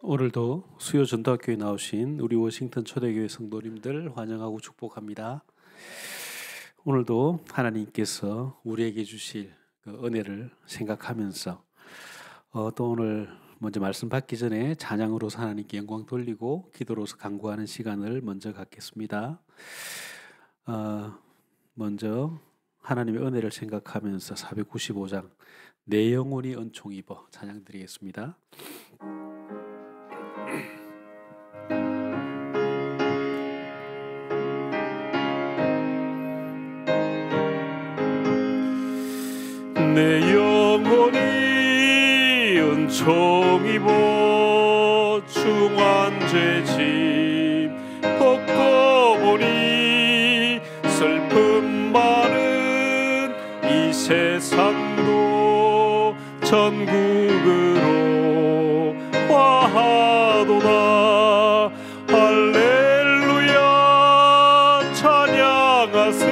오늘도 수요 전도학교에 나오신 우리 워싱턴 초대교회 성도님들 환영하고 축복합니다. 오늘도 하나님께서 우리에게 주실 그 은혜를 생각하면서 또 오늘 먼저 말씀 받기 전에 찬양으로서 하나님께 영광 돌리고 기도로서 간구하는 시간을 먼저 갖겠습니다. 먼저 하나님의 은혜를 생각하면서 495장 내 영혼이 은총 입어 찬양 드리겠습니다. 내 영혼이 은총 입어 중한 죄짐 벗고보니 슬픔 많은 이 세상도 천국으로 화하도다. 할렐루야 찬양하세.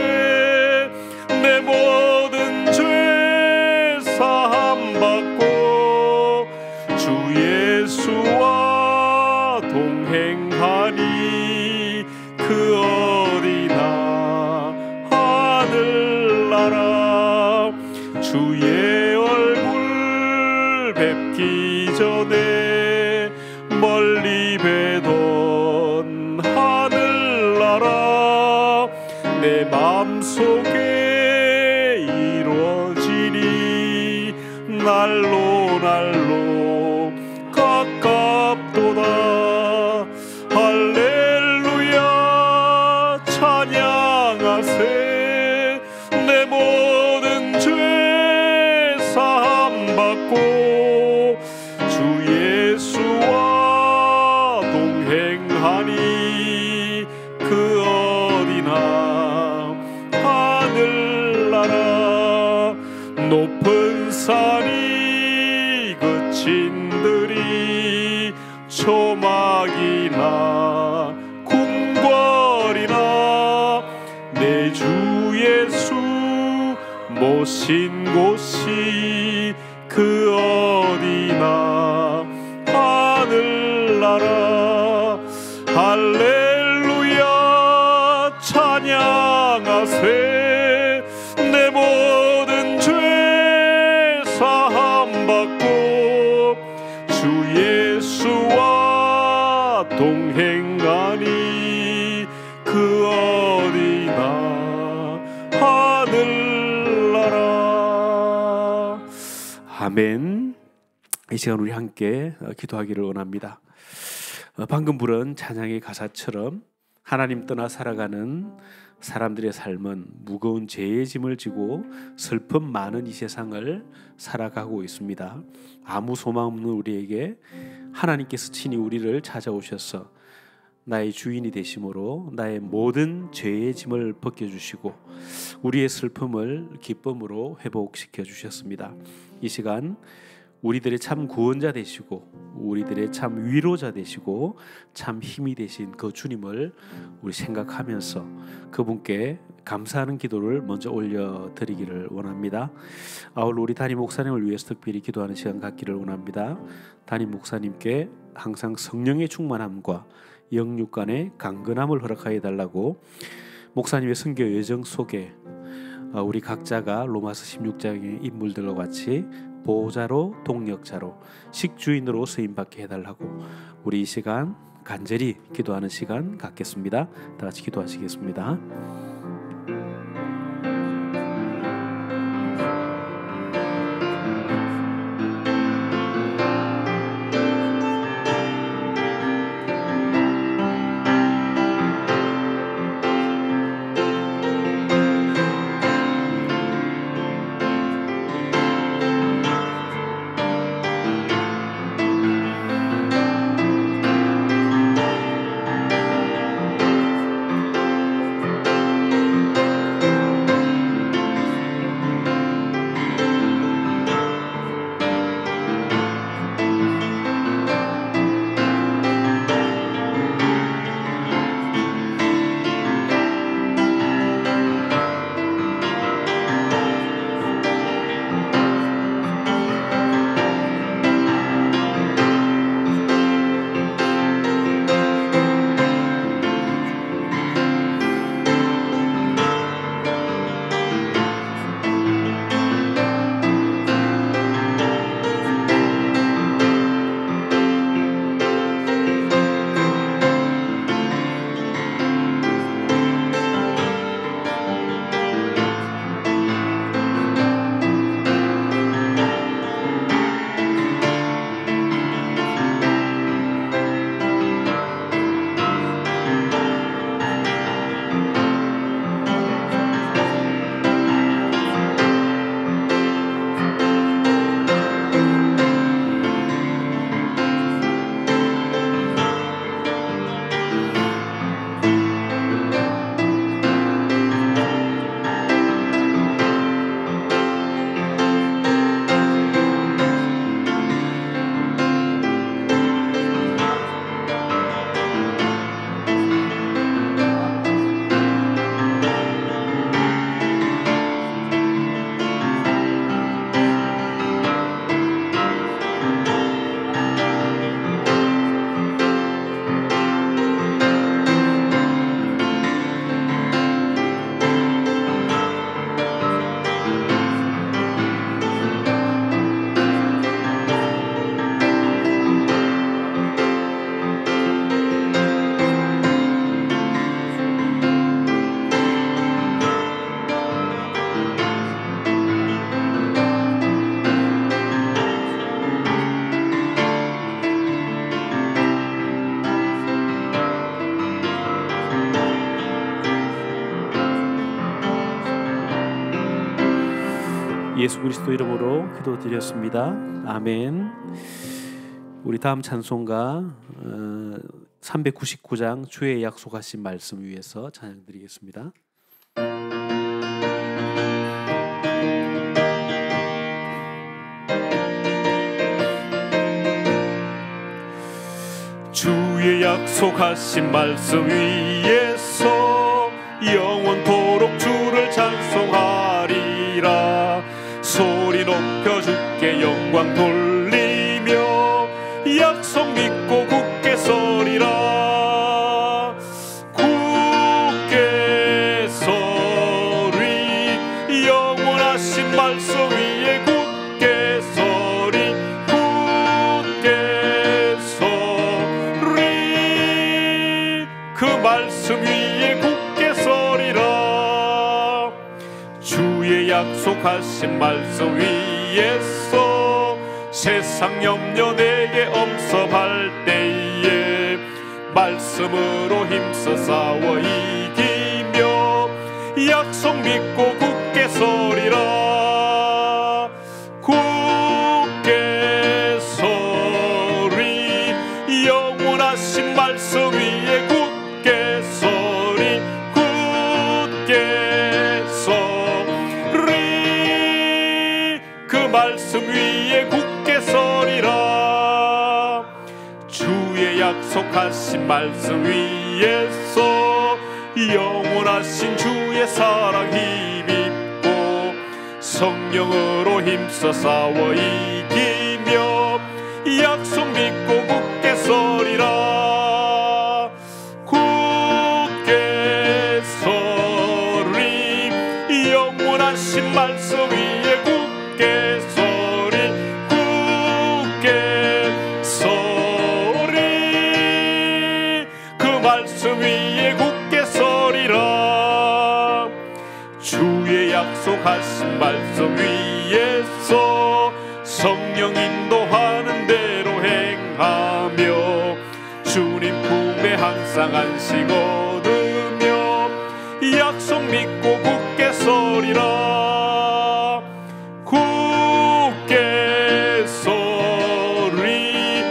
내 모든 죄 사함받고 주 예수와 동행하니 그 어디나 하늘나라. 주의 얼굴 뵙기 전에 멀리 뵈던 하늘나라. 내 맘속에 이루어지니 날로 날로 가깝도다. 할렐루야 찬양하세. 내 모든 죄 사함받고 주 예수와 동행하니 그 어디나 하늘나라. 높은 산이 그친들이 초막이나 궁궐이나 내 주 예수 모신 곳이 그 어디나 하늘나라. 할렐루야 찬양하세. 내 모든 죄 사함받고 주 예수와 동행하니 그 어디나 하늘나라. 아멘. 이 시간 우리 함께 기도하기를 원합니다. 방금 부른 찬양의 가사처럼 하나님 떠나 살아가는 사람들의 삶은 무거운 죄의 짐을 지고 슬픔 많은 이 세상을 살아가고 있습니다. 아무 소망 없는 우리에게 하나님께서 친히 우리를 찾아오셔서 나의 주인이 되심으로 나의 모든 죄의 짐을 벗겨주시고 우리의 슬픔을 기쁨으로 회복시켜 주셨습니다. 이 시간 우리들의 참 구원자 되시고 우리들의 참 위로자 되시고 참 힘이 되신 그 주님을 우리 생각하면서 그분께 감사하는 기도를 먼저 올려드리기를 원합니다. 아울러 우리 담임 목사님을 위해서 특별히 기도하는 시간 갖기를 원합니다. 담임 목사님께 항상 성령의 충만함과 영육간의 강건함을 허락하여 달라고 목사님의 선교 여정 속에 우리 각자가 로마서 16장의 인물들과 같이 보호자로 동력자로 식주인으로 쓰임받게 해달라고 우리 이 시간 간절히 기도하는 시간 갖겠습니다. 다 같이 기도하시겠습니다. 예수 그리스도 이름으로 기도드렸습니다. 아멘. 우리 다음 찬송가 399장 주의 약속하신 말씀 위에서 찬양드리겠습니다. 주의 약속하신 말씀 위에서 영원토록 주를 찬송하리라. 소리 높여 주께 영광 돌리며 약속 믿고 굳게 서리라. 굳게 서리 영원하신 말씀 위에 굳게 서리. 굳게 서리 그 말씀 위에 굳게 서리라. 주의 약속하신 말씀 위에서 세상 염려 내게 엄습할 때에 말씀으로 힘써 싸워 이기며 약속 믿고 굳게 서리라. 굳게 서리 영원하신 말씀 위에 굳게 서리. 굳게 서리 그 말씀 위에 굳게 서리라. 주의 약속하신 말씀 위에서 영원하신 주의 사랑 힘입고 성령으로 힘써 싸워 이기며 약속 믿고 굳게 서리라. 굳게 서리 영원하신 말씀 위에 굳게 서리. 굳게 서리 그 말씀 위에 굳게 서리라. 주의 약속하신 말씀 위에서 성령 인도하는 대로 행하며 주님 품에 항상 안식 얻으며 약속 믿고 굳게 서리라. 굳게 서리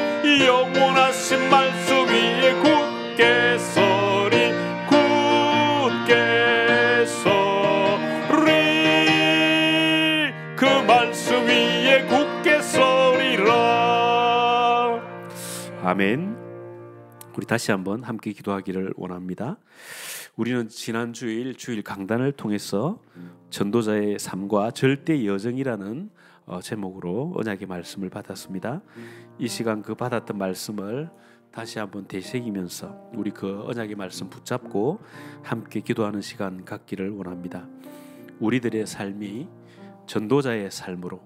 영원하신 말씀 위에 굳게 서리. 굳게 서리 그 말씀 위에 굳게 서리라. 아멘. 우리 다시 한번 함께 기도하기를 원합니다. 우리는 지난 주일 강단을 통해서 전도자의 삶과 절대 여정이라는 제목으로 언약의 말씀을 받았습니다. 이 시간 그 받았던 말씀을 다시 한번 되새기면서 우리 그 언약의 말씀 붙잡고 함께 기도하는 시간 갖기를 원합니다. 우리들의 삶이 전도자의 삶으로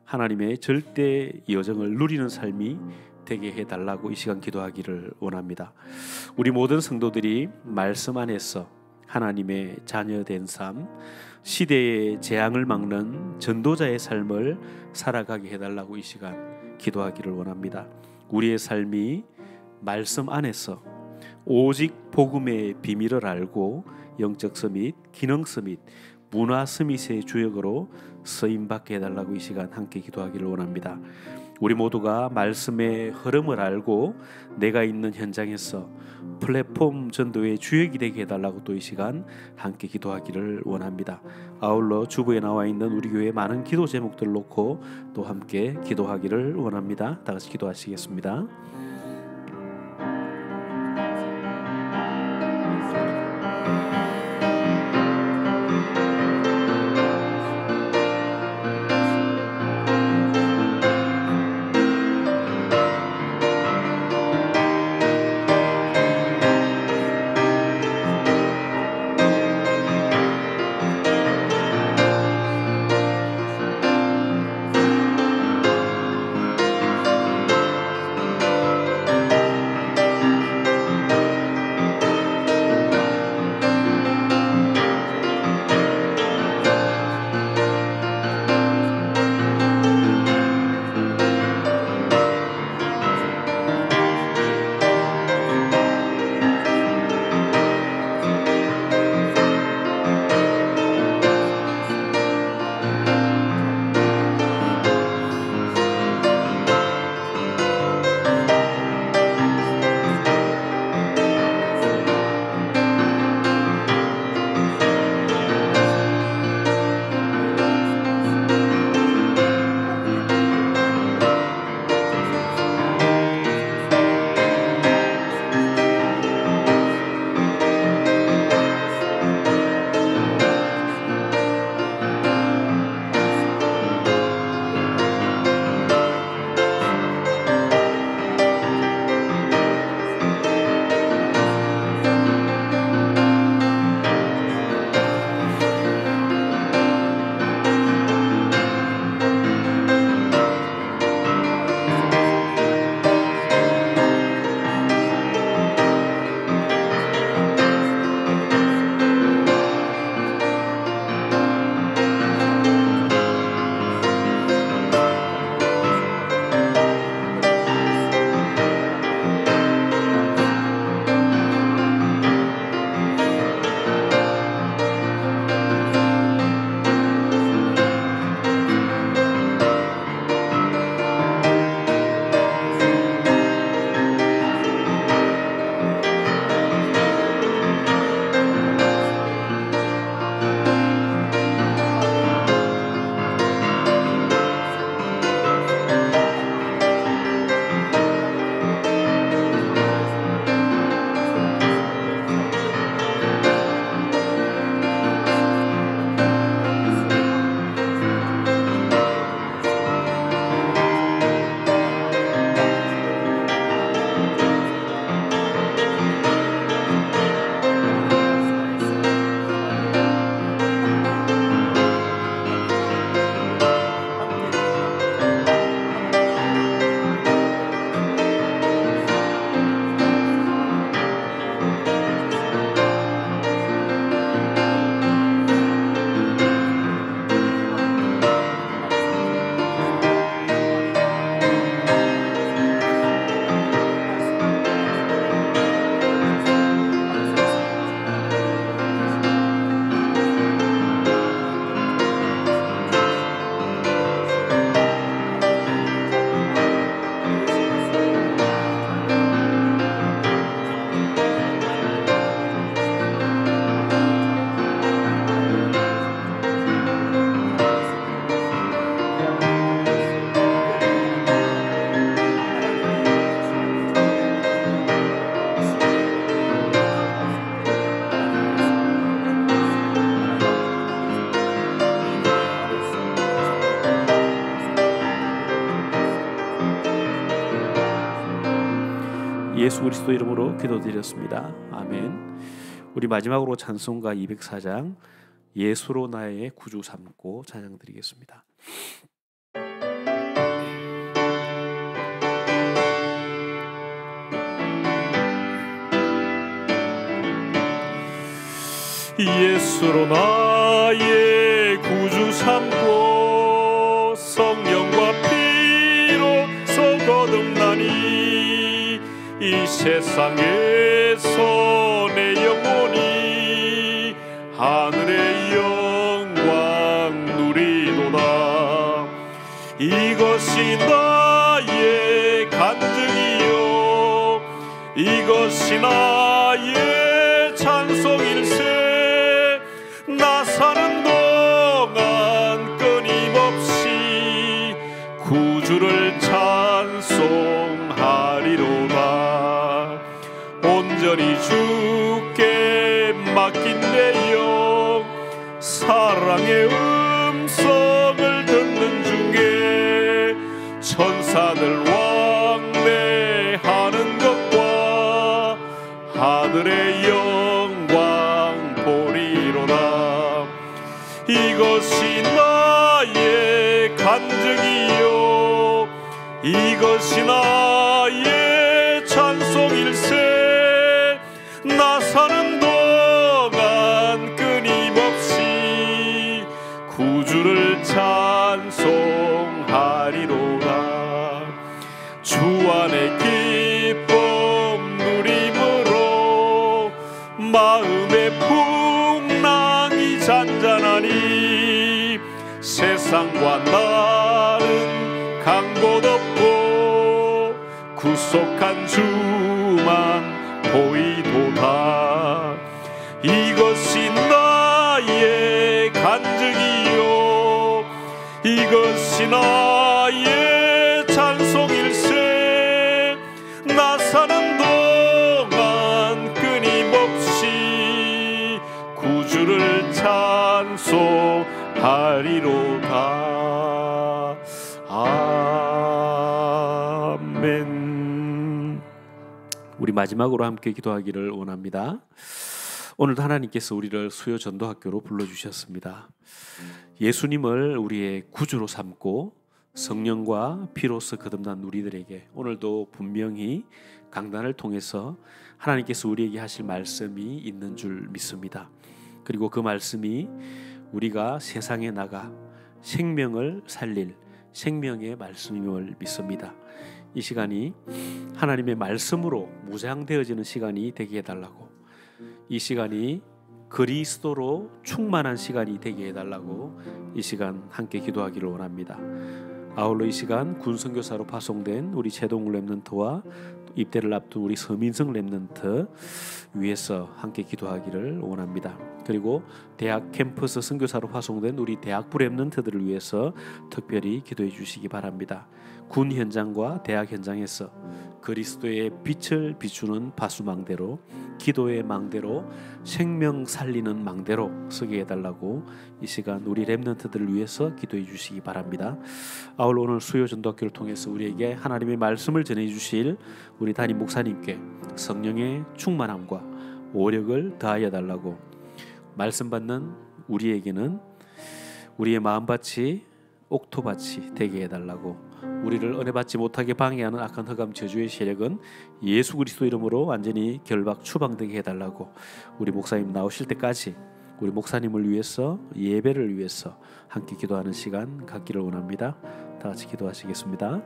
하나님의 절대 여정을 누리는 삶이 되게 해달라고 이 시간 기도하기를 원합니다. 우리 모든 성도들이 말씀 안에서 하나님의 자녀된 삶, 시대의 재앙을 막는 전도자의 삶을 살아가게 해달라고 이 시간 기도하기를 원합니다. 우리의 삶이 말씀 안에서 오직 복음의 비밀을 알고 영적 서밋, 기능 서밋, 문화 서밋의 주역으로 쓰임받게 해달라고 이 시간 함께 기도하기를 원합니다. 우리 모두가 말씀의 흐름을 알고 내가 있는 현장에서 플랫폼 전도의 주역이 되게 해달라고 또 이 시간 함께 기도하기를 원합니다. 아울러 주부에 나와 있는 우리 교회의 많은 기도 제목들을 놓고 또 함께 기도하기를 원합니다. 다 같이 기도하시겠습니다. 예수 그리스도 이름으로 기도드렸습니다. 아멘. 우리 마지막으로 찬송가 204장 예수로 나의 구주 삼고 찬양드리겠습니다. 예수로 나의 구주 삼고 성령과 피로써 거듭나니 이 세상에서 내 영혼이 하늘의 영광 누리도다. 이것이 나의 간증이요 이것이 나의 찬송일세. 나 사는 동안 끊임없이 구주를 찬송하리로다. 온전히 주께 맡긴 내 영 사랑의 음성을 듣는 중에 천사들 왕래하는 것과 하늘의 영광 보리로다. 이것이 나의 간증이요 이것이 나의 찬송일세. 나 사는 동안 끊임없이 구주를 찬송하리로다. 주 안의 기쁨 누림으로 마음의 풍랑이 잔잔하니 세상과 나는 간 곳 없고 구속한 주만 보이도다. 이것이 나의 간증이요 이것이 나의 찬송일세. 나 사는 동안 끊임없이 구주를 찬송하리로다. 아멘. 우리 마지막으로 함께 기도하기를 원합니다. 오늘도 하나님께서 우리를 수요 전도학교로 불러주셨습니다. 예수님을 우리의 구주로 삼고 성령과 피로써 거듭난 우리들에게 오늘도 분명히 강단을 통해서 하나님께서 우리에게 하실 말씀이 있는 줄 믿습니다. 그리고 그 말씀이 우리가 세상에 나가 생명을 살릴 생명의 말씀임을 믿습니다. 이 시간이 하나님의 말씀으로 무장되어지는 시간이 되게 해달라고, 이 시간이 그리스도로 충만한 시간이 되게 해달라고 이 시간 함께 기도하기를 원합니다. 아울러 이 시간 군선교사로 파송된 우리 최동욱 랩런트와 입대를 앞둔 우리 서민성 랩런트 위해서 함께 기도하기를 원합니다. 그리고 대학 캠퍼스 선교사로 파송된 우리 대학부 랩런트들을 위해서 특별히 기도해 주시기 바랍니다. 군 현장과 대학 현장에서 그리스도의 빛을 비추는 바수망대로, 기도의 망대로, 생명 살리는 망대로 서게 해달라고 이 시간 우리 랩런트들을 위해서 기도해 주시기 바랍니다. 아울러 오늘 수요 전도학교를 통해서 우리에게 하나님의 말씀을 전해 주실 우리 담임 목사님께 성령의 충만함과 오력을 더하여 달라고, 말씀 받는 우리에게는 우리의 마음밭이 옥토밭이 되게 해달라고, 우리를 은혜받지 못하게 방해하는 악한 흑암 저주의 세력은 예수 그리스도 이름으로 완전히 결박 추방되게 해달라고, 우리 목사님 나오실 때까지 우리 목사님을 위해서, 예배를 위해서 함께 기도하는 시간 갖기를 원합니다. 다 같이 기도하시겠습니다.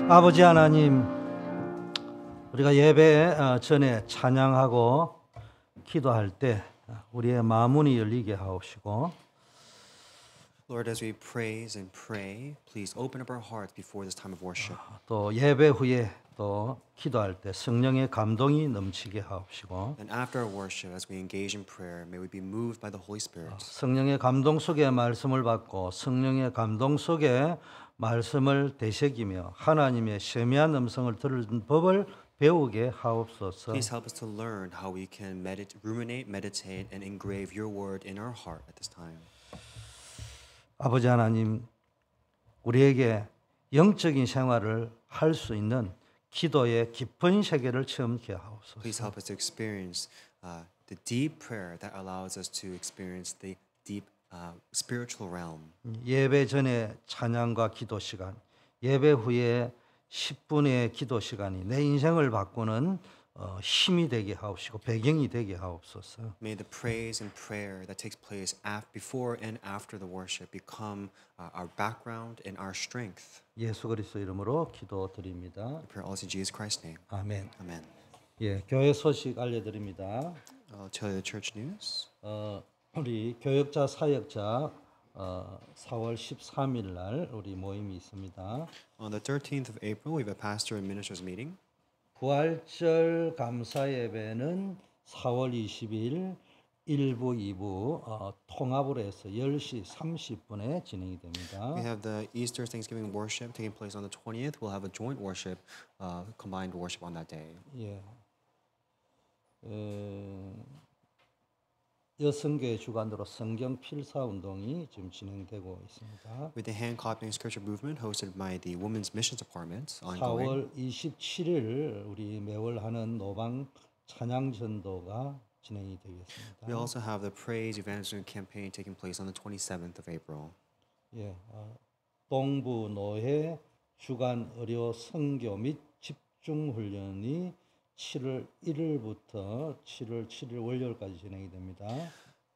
아버지 하나님, 우리가 예배 전에 찬양하고 기도할 때 우리의 마음문이 열리게 하옵시고 Lord, as we praise and pray, please open up our hearts before this time of worship. 또 예배 후에 또 기도할 때 성령의 감동이 넘치게 하옵시고 And after our worship, as we engage in prayer, may we be moved by the Holy Spirit. 성령의 감동 속에 말씀을 받고 성령의 감동 속에 말씀을 되새기며 하나님의 세미한 음성을 들은 법을 배우게 하옵소서. Please help us to learn how we can ruminate, meditate, and engrave your word in our heart at this time. 아버지 하나님, 우리에게 영적인 생활을 할 수 있는 기도의 깊은 세계를 체험케 하옵소서. Please help us to experience the deep prayer that allows us to experience the deep spiritual realm. 예배 전에 찬양과 기도 시간, 예배 후에 10분의 기도 시간이 내 인생을 바꾸는 힘이 되게 하옵시고 배경이 되게 하옵소서. May the praise and prayer that takes place before and after the worship become our background and our strength. 예수 그리스도 이름으로 기도드립니다. We pray also in Jesus Christ's name. 아멘. Amen. 예, 교회 소식 알려드립니다. I'll tell you the church news. 우리 교역자 사역자 4월 13일 날 우리 모임이 있습니다. On the 13th of April, we have a pastor and ministers meeting. 부활절 감사 예배는 4월 20일 1부, 2부 통합으로 해서 10시 30분에 진행이 됩니다. We have the Easter Thanksgiving worship taking place on the 20th. We'll have a joint worship, combined worship on that day. 예. 여성교회 주관으로 성경 필사 운동이 지금 진행되고 있습니다. With the hand copying scripture movement hosted by the Women's Missions Department ongoing. 4월 27일 우리 매월 하는 노방 찬양 전도가 진행이 되겠습니다. We also have the Praise Evangelism campaign taking place on the 27th of April. 예, 동부 노회 주간 의료 선교 및 집중 훈련이 7월 1일부터 7월 7일 월요일까지 진행이 됩니다.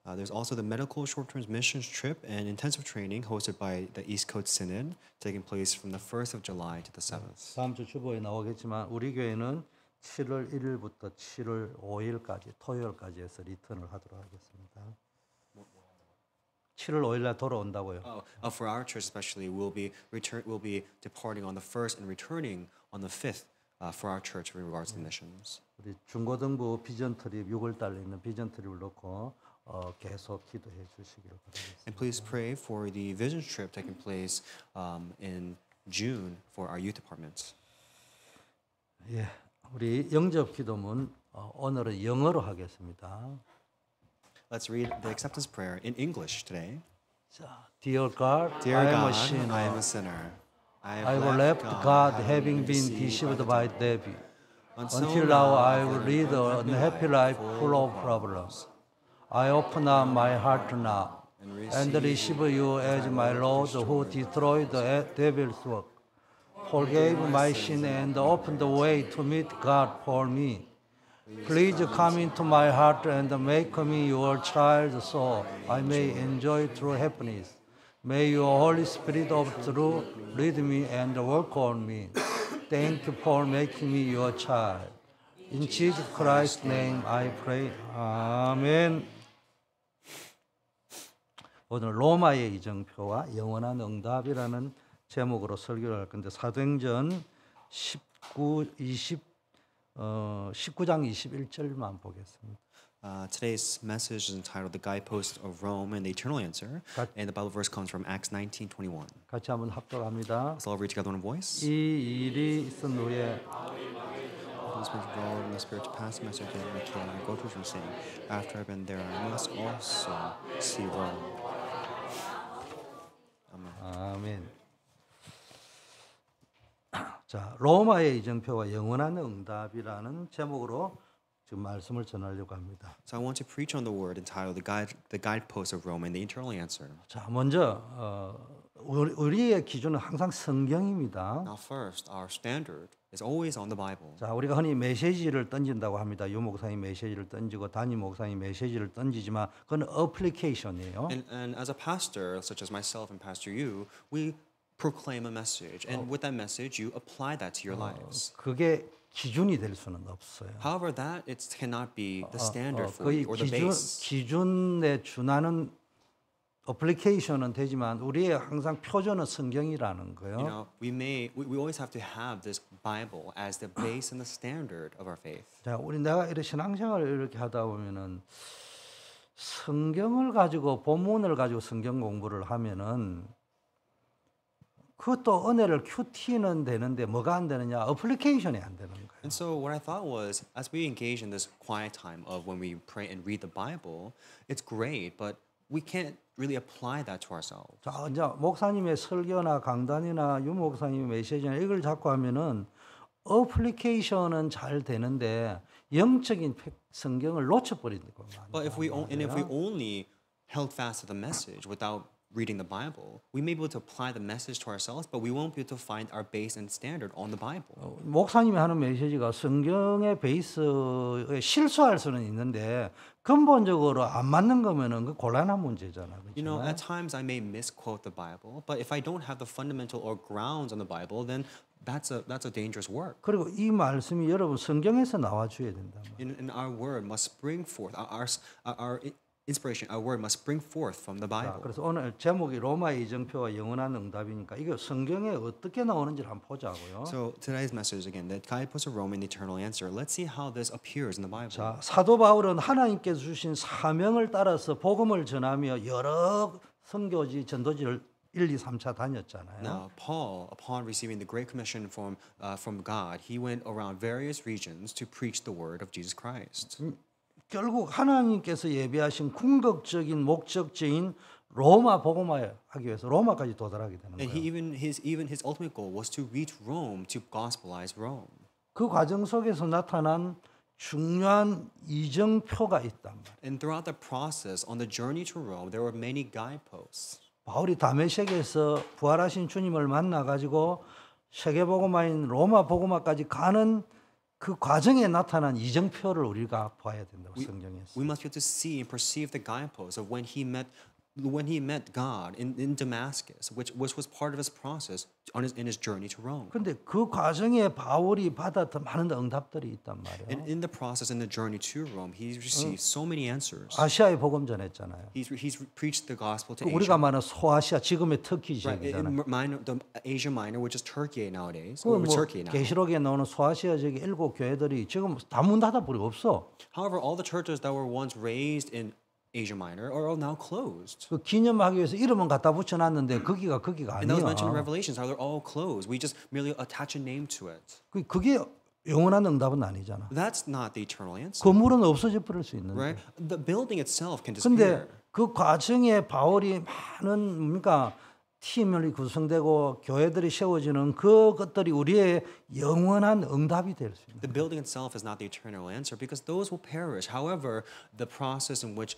There's also the medical short-term missions trip and intensive training hosted by the East Coast Synod taking place from the 1st of July to the 7th. 다음 주 주보에 나오겠지만 우리 교회는 7월 1일부터 7월 5일까지 토요일까지 해서 리턴을 하도록 하겠습니다. 7월 5일 날 돌아온다고요. For our church especially, we'll be departing on the 1st and returning on the 5th for our church with regards to missions. 우리 중고등부 비전 트립 6월 달에 있는 비전 트립을 놓고 계속 기도해 주시기를 바라겠습니다. And please pray for the vision trip taking place in June for our youth departments. 예, 우리 영접 기도문 오늘은 영어로 하겠습니다. Let's read the acceptance prayer in English today. 자, Dear God, Dear I am a God, sinner. I am a sinner. I have left God having been deceived by Debbie. Until now I will lead an unhappy life full of problems. I open up my heart now and receive you as my Lord who destroyed the devil's work, forgave my sin and opened the way to meet God for me. Please come into my heart and make me your child so I may enjoy true happiness. May your Holy Spirit of truth lead me and work on me. Thank you for making me your child. In Jesus Christ's name I pray. 아멘. 오늘 로마의 이정표와 영원한 응답이라는 제목으로 설교를 할 건데 사도행전 19장 21절만 보겠습니다. Today's message is entitled "The Guidepost of Rome and the Eternal Answer," and the Bible verse comes from Acts 19:21. 같이 한번 합독합니다. Let's all read together in one voice. 이 일이 있은 후에 These men of Rome and the Spirit to pass the message and the king and go to Jerusalem, saying, "After I've been there, I must also see Rome." 아멘. 자, 로마의 이정표와 영원한 응답이라는 제목으로 지금 말씀을 전하려고 합니다. So I want to preach on the word entitled "The Guidepost of Rome and the Eternal Answer." 자, 먼저 우리의 기준은 항상 성경입니다. Now, first, our standard is always on the Bible. 자, 우리가 흔히 메시지를 던진다고 합니다. 유 목사님이 메시지를 던지고 담임 목사님이 메시지를 던지지만 그건 어플리케이션이에요. And as a pastor, such as myself and Pastor Yu, we proclaim a message, and with that message, you apply that to your lives. 그게 기준이 될 수는 없어요. However, that it cannot be the standard for 거의 you or the base. 기준에 준하는 어플리케이션은 되지만 우리의 항상 표준은 성경이라는 거예요. You know, we always have to have this Bible as the base and the standard of our faith. 자, 내가 이렇게 신앙생활을 이렇게 하다 보면은 성경을 가지고 본문을 가지고 성경 공부를 하면은 그것도 은혜를 큐티는 되는데 뭐가 안 되느냐? 어플리케이션이 안 되는 거예요. And so what I thought was, as we engage in this quiet time of when we pray and read the Bible, it's great, but we can't really apply that to ourselves. 자, 이제 목사님의 설교나 강단이나 유 목사님의 메시지나 이걸 자꾸 하면은 어플리케이션은 잘 되는데 영적인 성경을 놓쳐버리는 거예요. But if we only held fast to the message without reading the Bible, we may be able to apply the message to ourselves, but we won't be able to find our base and standard on the Bible. 목사님이 하는 메시지가 성경의 베이스에 실수할 수는 있는데 근본적으로 안 맞는 거면은 그 곤란한 문제잖아요. You know, at times I may misquote the Bible, but if I don't have the fundamental or grounds on the Bible, then that's a dangerous work. 그리고 이 말씀이 여러분 성경에서 나와 줘야 된다. And our word must spring forth. Our inspiration, our word must spring forth from the Bible. 자, 그래서 오늘 제목이 로마의 이정표와 영원한 응답이니까 이거 성경에 어떻게 나오는지를 한번 보자고요. So today's message again, the guidepost of Rome and the eternal answer. Let's see how this appears in the Bible. 자, 사도 바울은 하나님께서 주신 사명을 따라서 복음을 전하며 여러 선교지, 전도지를 1, 2, 3차 다녔잖아요. Now, Paul, upon receiving the Great Commission from God, he went around various regions to preach the word of Jesus Christ. 결국 하나님께서 예비하신 궁극적인 목적지인 로마 복음화 하기 위해서 로마까지 도달하게 되는 And 거예요. his ultimate goal was to reach Rome, to gospelize Rome. 그 과정 속에서 나타난 중요한 이정표가 있단 말이에요. And throughout the process, on the journey to Rome, there were many guideposts. 바울이 다메섹에서 부활하신 주님을 만나 가지고 세계 복음화인 로마 복음화까지 가는 그 과정에 나타난 이정표를 우리가 봐야 된다고 성경에서. We must be able to see and perceive the guideposts of when he met God in Damascus, which was part of his process in his journey to Rome. 그런데 그 과정에 바울이 받았던 많은 응답들이 있단 말이에요. And in the process, in the journey to Rome, he received so many answers. 아시아에 복음 전했잖아요. He's preached the gospel to 우리가 Asia. 말하는 소아시아 지금의 터키 Right, 지역이잖아요. the Asia Minor, which is Turkey nowadays, 그 or 뭐 Turkey now. 계시록에 나오는 소아시아 지역의 7교회들이 지금 다 문 닫아 버리고 없어. However, all the churches that were once raised in Asia Minor are all now closed. 그 기념하기 위해서 이름은 갖다 붙여놨는데 거기가 And that was mentioned in 아니야. Revelations, how they're all closed. We just merely attach a name to it. 그게 영원한 응답은 아니잖아. That's not the eternal answer, 건물은 없어져 버릴 수 있는데. right? The building itself can 근데 disappear. 그 과정에 바울이 많은 뭡니까 팀이 구성되고 교회들이 세워지는 그것들이 우리의 영원한 응답이 될 수 있는. The building itself is not the eternal answer because those will perish. However, the process in which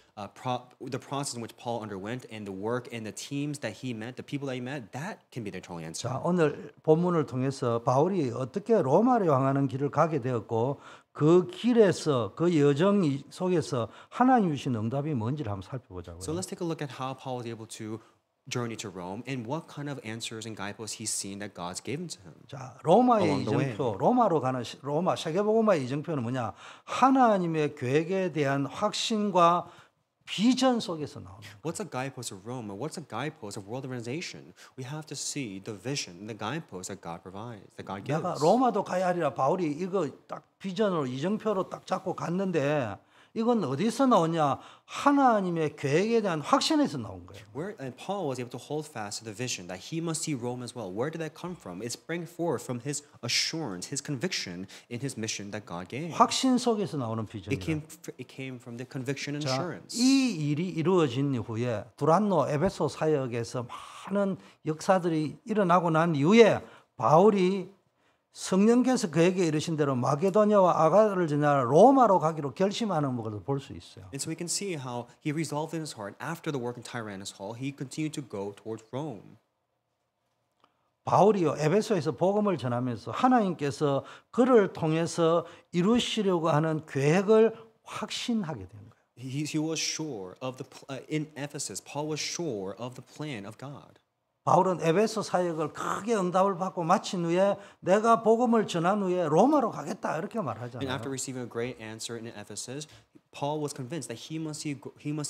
Paul underwent and the work and the teams that he met, the people that he met, that can be the eternal answer. 자, 오늘 본문을 통해서 바울이 어떻게 로마로 향하는 길을 가게 되었고 그 길에서 그 여정 속에서 하나님 주신 응답이 뭔지를 한번 살펴보자고요. So let's take a look at how Paul was able to journey to Rome and what kind of answers and guideposts he's seen that God's given to him. 자, 로마의 Along the way. 이정표, 로마로 가는 로마 세계복음화의 이정표는 뭐냐? 하나님의 계획에 대한 확신과 비전 속에서 나오는. What's a guidepost of Rome, or what's a guidepost of world organization? We have to see the vision, the guideposts that God provides, that God gives. 내가 로마도 가야 하리라 바울이 이거 딱 비전으로 이정표로 딱 잡고 갔는데 이건 어디서 나오냐? 하나님의 계획에 대한 확신에서 나온 거예요. And Paul was able to hold fast to the vision that he must see Rome as well. Where did that come from? It sprang forth from his assurance, his conviction in his mission that God gave. 확신 속에서 나오는 비전이다. It came from the conviction and 자, assurance. 이 일이 이루어진 이후에 두란노 에베소 사역에서 많은 역사들이 일어나고 난 이후에 바울이 성령께서 그에게 이르신 대로 마게도냐와 아가를 지나 로마로 가기로 결심하는 것을 볼 수 있어요. And so we can see how he resolved in his heart after the work in Tyrannus Hall, he continued to go towards Rome. 바울이요 에베소에서 복음을 전하면서 하나님께서 그를 통해서 이루시려고 하는 계획을 확신하게 된 거예요. He was sure of in Ephesus, Paul was sure of the plan of God. 바울은 에베소 사역을 크게 응답을 받고 마친 후에 내가 복음을 전한 후에 로마로 가겠다 이렇게 And 말하잖아요. after receiving a great answer in Ephesus, Paul was convinced that he must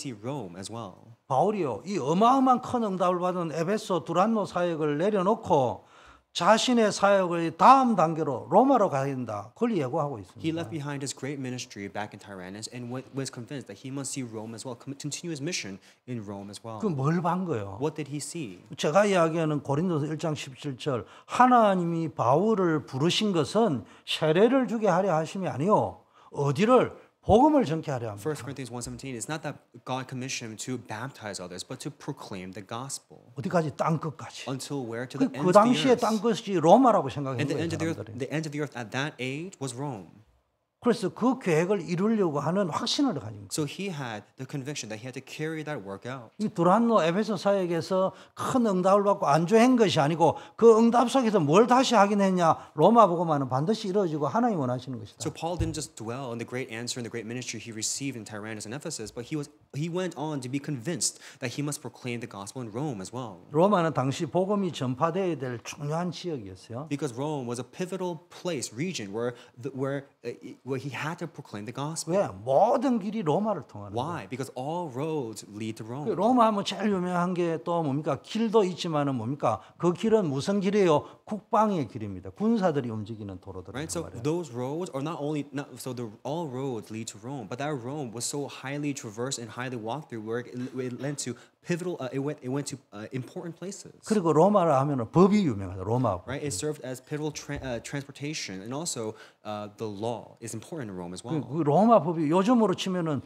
see Rome as well. 바울이요, 이 어마어마한 큰 응답을 받은 에베소 두란노 사역을 내려놓고 자신의 사역의 다음 단계로 로마로 가야 된다. 그걸 예고하고 He 있습니다. left behind his great ministry back in Tyrannus and was convinced that he must see Rome as well, continue his mission in Rome as well. 그 뭘 본 거예요? What did he see? 제가 이야기하는 고린도서 1장 17절 하나님이 바울을 부르신 것은 세례를 주게 하려 하심이 아니요 어디를 복음을 전케 하려 합니다. 1 Corinthians 1:17 is not that God commissioned him to baptize others, but to proclaim the gospel. 어디까지 땅 끝까지. Until where? To the 그 end of the 당시에 earth. 땅 끝이 로마라고 생각했는 And the 거예요. end of the earth, 사람들이. the end of the earth at that age was Rome. 그래서 그 계획을 이루려고 하는 확신을 가진 거예요. So he had the conviction that he had to carry that work out. 이 두란노 에베소 사역에서 큰 응답을 받고 안주한 것이 아니고 그 응답 속에서 뭘 다시 하긴 했냐 로마 복음화는 반드시 이루어지고 하나님 원하시는 것이다. So Paul didn't just dwell on the great answer and the great ministry he received in Tyrannus and Ephesus, but he went on to be convinced that he must proclaim the gospel in Rome as well. 로마는 당시 복음이 전파되어야 될 중요한 지역이었어요. Because Rome was a pivotal place, region where he had to proclaim the gospel. 왜? 모든 길이 로마를 통하는 거예요. Why? Because all roads lead to Rome. 로마 하면 제일 유명한 게 또 뭡니까? 길도 있지만은 뭡니까? 그 길은 무슨 길이에요? 국방의 길입니다. 군사들이 움직이는 도로들. Right, so those roads are all roads lead to Rome, but that Rome was so highly traversed and highly walked through, where it led to pivotal. It went to important places. 그리고 로마라 하면은 법이 유명하다. 로마. Right, it served as pivotal transportation, and also the law is important in Rome as well. 그 로마 법이 요즘으로 치면은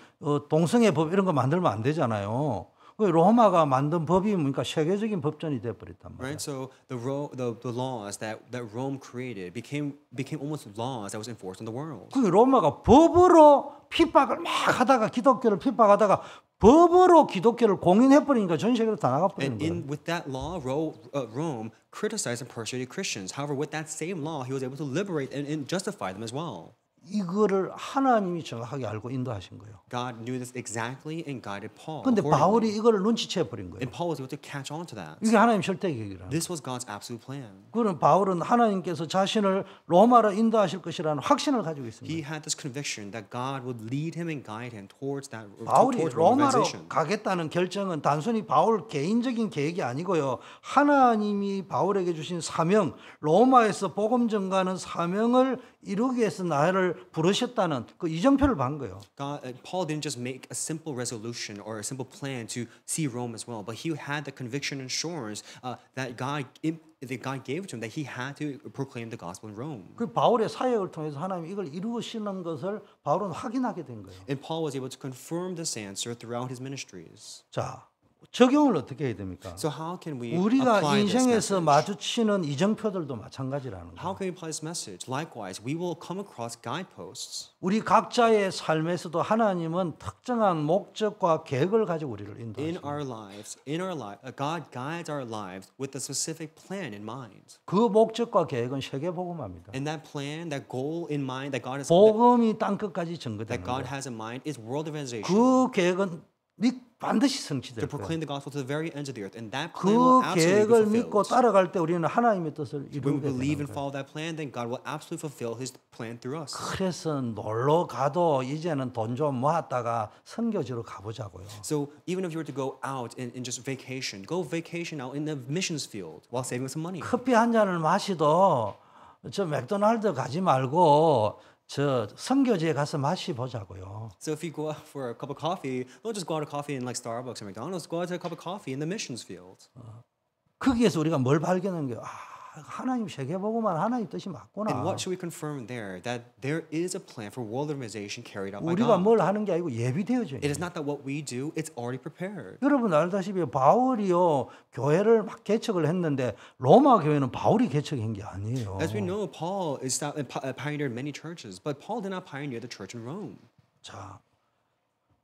동성애 법 이런 거 만들면 안 되잖아요. 그 로마가 만든 법이 뭡니까? 세계적인 법전이 돼 버렸단 말이에요. Right, so the laws that Rome created became almost laws that was enforced in the world. 그 로마가 법으로 핍박을 막 하다가 기독교를 핍박하다가 법으로 기독교를 공인해 버리니까 전 세계로 다 나가 버리는 거예요. With that law, Rome criticized and persecuted Christians. However, with that same law, he was able to liberate and justify them as well. 이거를 하나님이 정확하게 알고 인도하신 거예요. God knew this exactly and guided Paul. 근데 accordingly. 바울이 이거를 눈치채 버린 거예요. And Paul was able to catch on to that. 이게 하나님 절대 계획이라. This was God's absolute plan. 그런 바울은 하나님께서 자신을 로마로 인도하실 것이라는 확신을 가지고 있습니다. He had this conviction that God would lead him and guide him towards 바울이 towards 로마로 Romanization. 가겠다는 결정은 단순히 바울 개인적인 계획이 아니고요. 하나님이 바울에게 주신 사명, 로마에서 복음 전가하는 사명을 이루기 위해서 나를 부르셨다는 그 이정표를 반 거예요. Paul didn't just make a simple resolution or a simple plan to see Rome as well, but he had the conviction and assurance that God gave to him that he had to proclaim the gospel in Rome. 그 바울의 사역을 통해서 하나님이 이걸 이루시는 것을 바울은 확인하게 된 거예요. And Paul was able to confirm this answer throughout his ministries. 자, 적용을 어떻게 해야 됩니까? So how can we 우리가 apply this 인생에서 message? 마주치는 이정표들도 마찬가지라는 How 거예요. can we apply this message? Likewise, we will come across guideposts. 우리 각자의 삶에서도 하나님은 특정한 목적과 계획을 가지고 우리를 In 인도하십니다. our lives, God guides our lives with a specific plan in mind. 그 목적과 계획은 세계복음화입니다. And that plan, that goal in mind that God 복음이 땅 끝까지 전거되는 거예요. has in mind is world organization. 그 계획은 반드시 To 성취될 거예요. proclaim the gospel to the very ends of the earth. And that plan 그 will absolutely 계획을 be 믿고 fulfilled. 따라갈 때 우리는 하나님의 뜻을 When we 이루게 believe 되는 and 거예요. follow that plan, then God will absolutely fulfill his plan through us. 그래서 놀러 가도 이제는 돈 좀 모았다가 선교지로 가보자고요. So even if you were to go out and just vacation, go vacation out in the missions field while saving some money. 커피 한 잔을 마시도 저 맥도날드 가지 말고 저 선교지에 가서 마시보자고요. So if you go out for a cup of coffee, don't just go out to coffee in like Starbucks or McDonald's. Go out to a cup of coffee in the missions field. 거기에서 우리가 뭘 발견한 게 하나님 세계복음만 하나님 뜻이 맞구나. And what should we confirm there? That there is a plan for world organization carried out by 우리가 God. 뭘 하는 게 아니고 예비되어져 It 있는. is not that what we do; it's already prepared. 여러분 알다시피 바울이요 교회를 막 개척을 했는데 로마 교회는 바울이 개척한 게 아니에요. As we know, Paul pioneered many churches, but Paul did not pioneer the church in Rome. 자,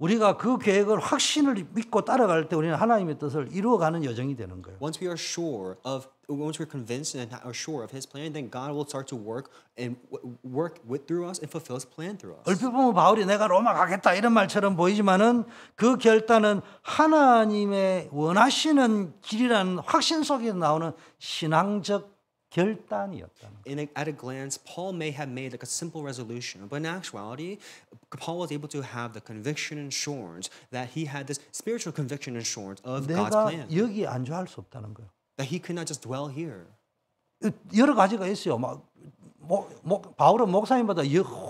우리가 그 계획을 확신을 믿고 따라갈 때 우리는 하나님의 뜻을 이루어가는 여정이 되는 거예요. Once we're convinced and are sure of His plan, then God will start to work through us and fulfill His plan through us. 얼핏 보면 바울이 내가 로마 가겠다 이런 말처럼 보이지만은 그 결단은 하나님의 원하시는 길이라는 확신 속에서 나오는 신앙적 결단이었다는. At a glance, Paul may have made like a simple resolution, but in actuality, Paul was able to have the conviction and assurance that he had this spiritual conviction and assurance of God's 내가 plan. 여기 안주할 수 없다는 거예요. That he could not just dwell here. 여러 가지가 있어요. 바울은 목사님보다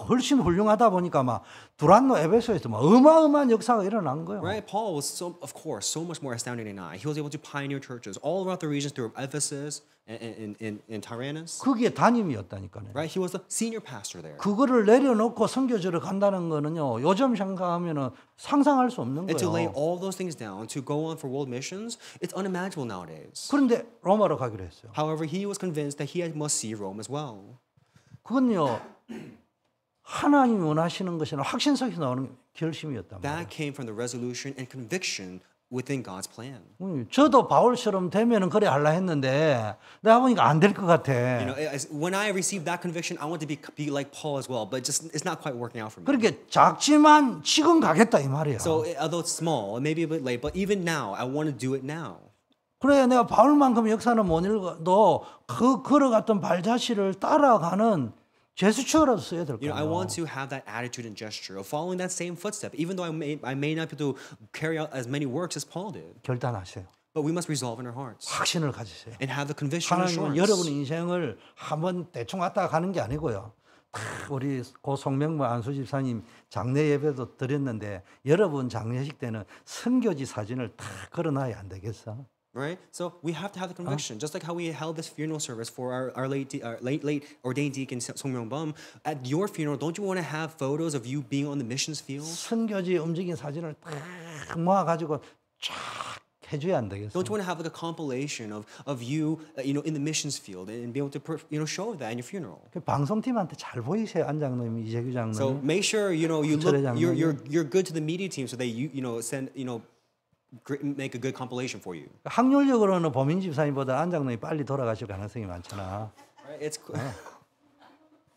훨씬 훌륭하다 보니까 막 두란노 에베소에서 막 어마어마한 역사가 일어난 거예요. Right? Paul was of course so much more astounding than I. He was able to pioneer churches all throughout the regions through Ephesus and Tyrannus. 그게 담임이었다니까요. Right? He was the senior pastor there. 그거를 내려놓고 선교지를 간다는 거는요. 요즘 생각하면은 상상할 수 없는 And to lay 거예요. all those things down to go on for world missions, it's unimaginable nowadays. 그런데 로마로 가기로 했어요. However, he was convinced that he must see Rome as well. 그건요. 하나님이 원하시는 것이나 확신 속에서 나오는 결심이었단 말이에요. That came from the resolution and conviction within God's plan. 저도 바울처럼 되면은 그래 하려 했는데 내가 보니까 안 될 것 같아. You know, when I received that conviction, I want to be like Paul as well, but it's not quite working out for me. 그렇게 작지만 지금 가겠다 이 말이야. So although it's small, it may be a bit late, but even now, I want to do it now. 그래 내가 바울만큼 역사는 못 읽어도 그 걸어갔던 발자취를 따라가는 제스처라도 써야 될 You know, I 거예요. want to have that attitude and gesture of following that same footstep, even though I may not be able to carry out as many works as Paul did. 결단하세요. But we must resolve in our hearts 확신을 가지세요. and have the conviction and 하나님은 assurance. 여러분의 인생을 한번 대충 왔다 가는 게 아니고요. 우리 고 송명모 안수 집사님 장례 예배도 드렸는데 여러분 장례식 때는 선교지 사진을 다 걸어놔야 안 되겠어? Right? So we have to have the conviction. Just like how we held this funeral service for our late ordained deacon Song Myung-bum. At your funeral, don't you want to have photos of you being on the missions field? 선교지 움직인 사진을 딱 모아가지고 쫙 해줘야 안 되겠어? Don't you want to have like a compilation of you, in the missions field and be able to, show that in your funeral? 그 방송팀한테 잘 보이세요, 안 장로님, 이재규 장로님. So make sure you look 장로님. you're good to the media team so they make a good compilation for you. 확률적으로는 보민 집사님보다 안 장로님이 빨리 돌아가실 가능성이 많잖아. Right? It's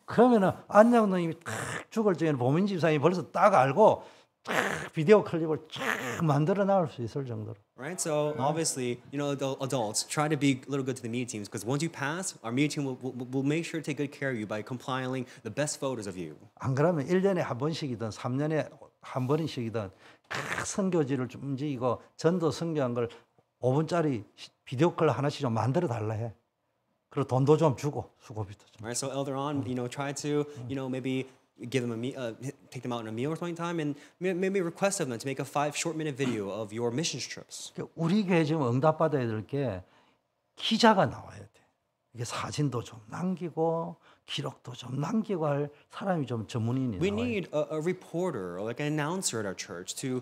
그러면은 안 장로님이 딱 죽을 적에는 보민 집사님이 벌써 딱 알고 딱 비디오 클립을 쫙 만들어 나올 수 있을 정도로. Right, so obviously, the adults try to be a little good to the media teams because once you pass, our media team will make sure to take good care of you by compiling the best photos of you. 안 그러면 1년에 한 번씩이든 3년에 한 번씩이든 각 선교지를 좀 움직이고 전도 선교한 걸 5분짜리 비디오 클립 하나씩 좀 만들어 달라 해. 그리고 돈도 좀 주고 수고비도 좀. Right, so elder on, try to, maybe give them take them out on a meal or something time, and maybe request of them to make a 5 short-minute video of your missions trips. 우리 교회 지금 응답받아야 될 게 기자가 나와야 돼. 이게 사진도 좀 남기고 기록도 좀 남기고 할 사람이 좀 전문인이 We 나와요. need a reporter or like an announcer at our church to,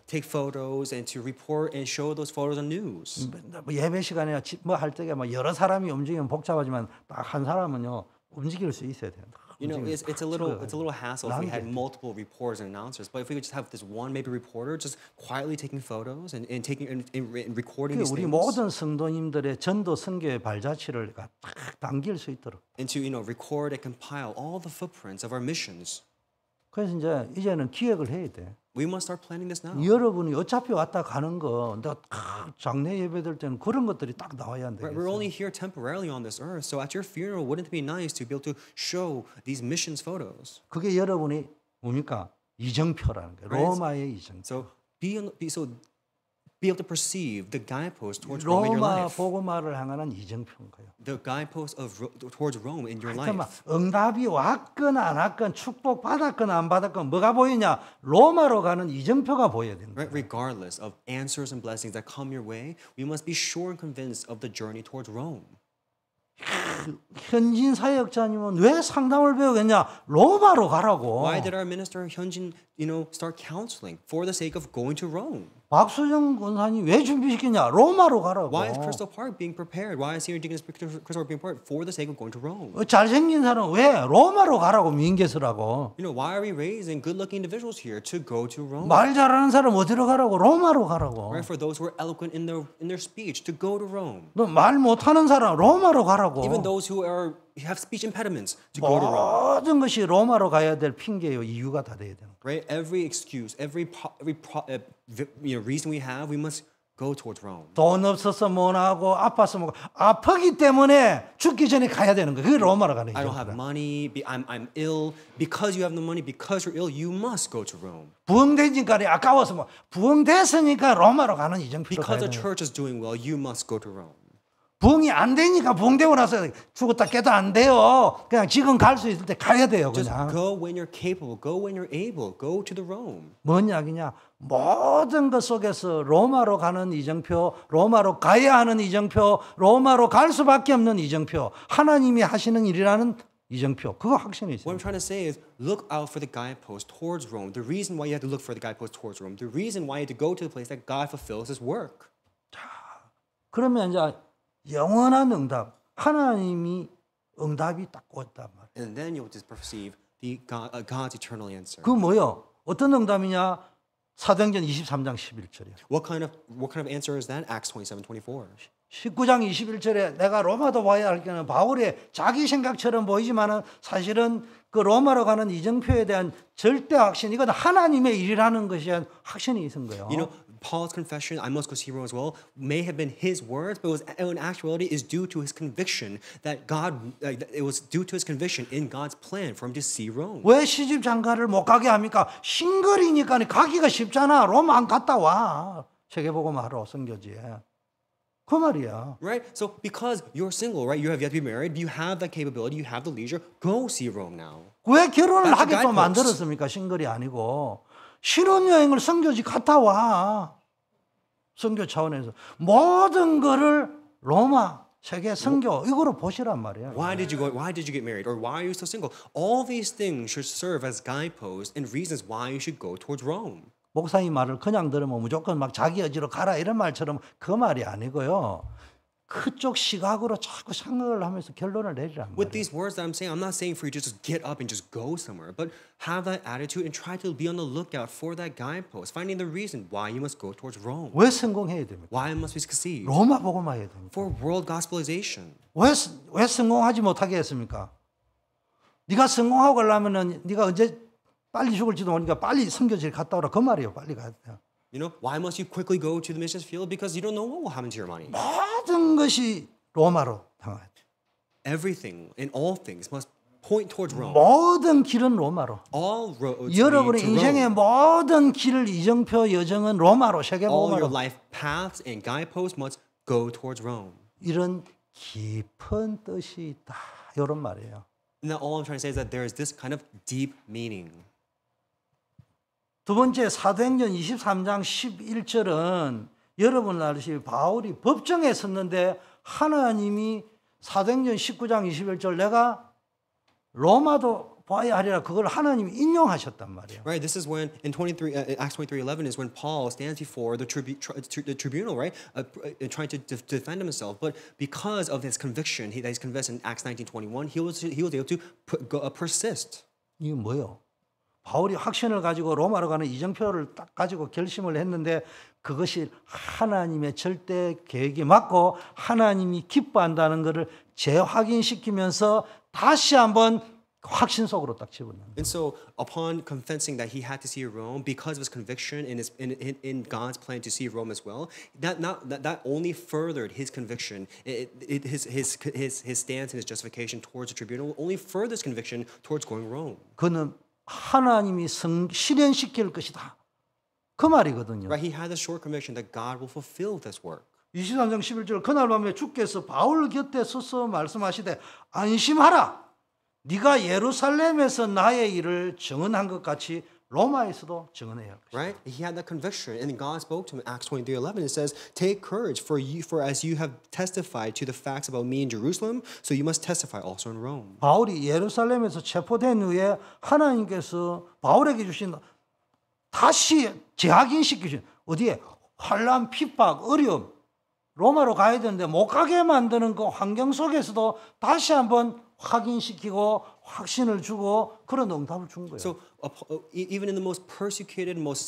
take photos and to report and show those photos on news. 뭐 예배 시간에 뭐 할 때가 뭐 여러 사람이 움직이면 복잡하지만 딱 한 사람은요 움직일 수 있어야 돼요. It's a little hassle if we had multiple reporters and announcers, but if we could just have this one maybe reporter just quietly taking photos and taking and recording these 우리 things. 모든 성도님들의 전도 선교의 발자취를 딱 남길 수 있도록. And to record and compile all the footprints of our missions. 그래서 이제는 기획을 해야 돼. We must start planning this now. 여러분이 어차피 왔다 가는 거, 내가 장례 예배될 때는 그런 것들이 딱 나와야 안 Right, 되겠어. we're only here temporarily on this earth, so at your funeral, wouldn't it be nice to be able to show these missions photos? 그게 여러분이 뭡니까? 이정표라는 거예요. 로마의 이정표. So be able to perceive the guidepost towards Rome in your 로마 life. 복음화를 향하는 이정표인 거예요. The guidepost towards Rome in your 하여튼 막 life. 응답이 왔건 안 왔건 축복 받았건 안 받았건 뭐가 보이냐? 로마로 가는 이정표가 보여야 된다. Right, regardless of answers and blessings that come your way, we must be sure and convinced of the journey towards Rome. 현진 사역자님은 왜 상담을 배우겠냐? 로마로 가라고. Why did our minister Hyunjin, start counseling for the sake of going to Rome? 박수정 권사님 왜 준비시켰냐? 로마로 가라고. Why is Crystal Park being prepared? Why is Senior Deaconess Crystal Park being prepared? For the sake of going to Rome. 잘생긴 사람 왜 로마로 가라고 민계서라고. You know, why are we raising good-looking individuals here to go to Rome? 말 잘하는 사람 어디로 가라고? 로마로 가라고. Right, for those who are eloquent in their speech, to go to Rome. 너 말 못하는 사람 로마로 가라고. Even those who have speech impediments, to go to Rome. 모든 것이 로마로 가야 될 핑계요 이유가 다 돼야 되는 거예요. Right, every excuse, every reason we have, we must go towards Rome. 돈 없어서 못 하고 아파서 못 가고 아프기 때문에 죽기 전에 가야 되는 거예요. 그게 로마로 가는 I 거죠. don't have money. I'm ill. Because you have no money, because you're ill, you must go to Rome. 부흥되니까 아까워서 뭐 부흥됐으니까 로마로 가는 이정표로 가야 Because the 돼요. church is doing well, you must go to Rome. 부흥이 안 되니까 부흥되고 나서 죽었다 깨도 안 돼요. 그냥 지금 갈 수 있을 때 가야 돼요. Just 그냥. go when you're capable. Go when you're able. Go to the Rome. 뭔 이야기냐? 모든 것 속에서 로마로 가는 이정표, 로마로 가야 하는 이정표, 로마로 갈 수밖에 없는 이정표, 하나님이 하시는 일이라는 이정표. 그거 확신이 What 있어요. I'm trying to say is look out for the guidepost towards Rome. The reason why you have to look for the guidepost towards Rome. The reason why you have to go to the place that God fulfills his work. 그러면 이제 영원한 응답, 하나님이 응답이 딱 왔단 말이에요. And then you'll just perceive God's eternal answer. 그 뭐요? 어떤 응답이냐? 사도행전 23장 11절이에요. What kind of answer is that? Acts 27:24. 19장 21절에 내가 로마도 와야 할 때는 바울의 자기 생각처럼 보이지만은 사실은 그 로마로 가는 이정표에 대한 절대 확신, 이건 하나님의 일이라는 것에 대한 확신이 있은 거예요. You know, Paul's confession, I must go see Rome as well, may have been his words, but in actuality is due to his conviction that it was due to his conviction in God's plan for him to see Rome. 왜 시집 장가를 못 가게 합니까? 싱글이니까 가기가 쉽잖아. 로마 안 갔다 와. 세계복음 하러 선교지에. 그 말이야. Right? So because you're single, right? You have yet to be married, you have the capability, you have the leisure, go see Rome now. 왜 결혼을 That's the 하게 또 guidepost. 만들었습니까? 싱글이 아니고. 신혼여행을 선교지 갔다 와. 선교 차원에서 모든 거를 로마 세계 선교 이거로 보시란 말이에요. Why did you get married? Or why are you still single? All these things should serve as guideposts and reasons why you should go towards Rome. 목사님 말을 그냥 들으면 무조건 막 자기 의지로 가라 이런 말처럼 그 말이 아니고요. 그쪽 시각으로 자꾸 생각을 하면서 결론을 내리란 With 말이에요. these words that I'm saying, I'm not saying for you to just get up and just go somewhere, but have that attitude and try to be on the lookout for that guidepost, finding the reason why you must go towards Rome. 왜 성공해야 됩니까? Why must we succeed? 로마 복음화 해야 됩니까? For world gospelization. 왜 성공하지 못하게 했습니까? 네가 성공하고 가려면은 네가 언제 빨리 죽을지도 모르니까 빨리 선교지를 갔다 오라 그 말이에요. 빨리 가야 돼요. You know, why must you quickly go to the missions field? Because you don't know what will happen to your money. 모든 것이 로마로 향해야 돼. Everything and all things must point towards Rome. 모든 길은 로마로. All roads lead 여러분의 to 인생의 Rome. 모든 길 이정표 여정은 로마로 세계 All your 로마로. life paths and guideposts must go towards Rome. 이런 깊은 뜻이 있다. 이런 말이에요. Now, all I'm trying to say is that there is this kind of deep meaning. 두 번째 사도행전 23장 11절은 여러분 알듯이 바울이 법정에 섰는데 하나님이 사도행전 19장 21절 내가 로마도 봐야 하리라 그걸 하나님이 인용하셨단 말이에요. Right, this is when in Acts 23:11 is when Paul stands before the tribunal, right, trying to defend himself. But because of his conviction, that he's convinced in Acts 19:21, he was able to persist. 이게 뭐예요? 바울이 확신을 가지고 로마로 가는 이정표를 딱 가지고 결심을 했는데 그것이 하나님의 절대 계획에 맞고 하나님이 기뻐한다는 것을 재확인시키면서 다시 한번 확신 속으로 딱 집어넣는 거예요. And so, upon confessing that he had to see Rome because of his conviction in God's plan to see Rome as well, that only furthered his conviction, his stance and his justification towards the tribunal only furthers conviction towards going Rome. 그는 하나님이 실현시킬 것이다. 그 말이거든요. Right, he had a short conviction that God will fulfill this work. 23장 11절 그날 밤에 주께서 바울 곁에 서서 말씀하시되 안심하라. 네가 예루살렘에서 나의 일을 증언한 것 같이 로마에서도 증언해야 할 것이다. Right? He had that conviction, and God spoke to him in Acts 23:11. It says, "Take courage, for as you have testified to the facts about me in Jerusalem, so you must testify also in Rome." 바울이 예루살렘에서 체포된 후에 하나님께서 바울에게 주신 다시 재확인시키신 어디에 환란, 핍박, 어려움, 로마로 가야 되는데 못 가게 만드는 그 환경 속에서도 다시 한번 확인시키고 확신을 주고 그런 응답을 준 거예요. So even in the most persecuted, most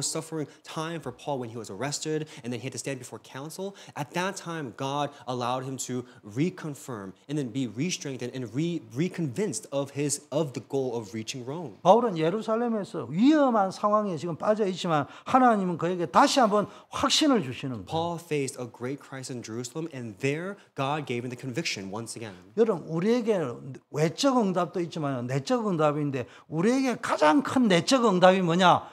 suffering time for Paul when he was arrested and then he had to stand before council, at that time God allowed him to reconfirm and then be re-strengthened and reconvinced of the goal of reaching Rome. 바울은 예루살렘에서 위험한 상황에 지금 빠져 있지만 하나님은 그에게 다시 한번 확신을 주시는 거예요. Paul faced a great crisis in Jerusalem and there God gave him the conviction once again. 여러분 우리에게 외적 응답도 있지만 내적 응답인데 우리에게 가장 큰 내적 응답이 뭐냐?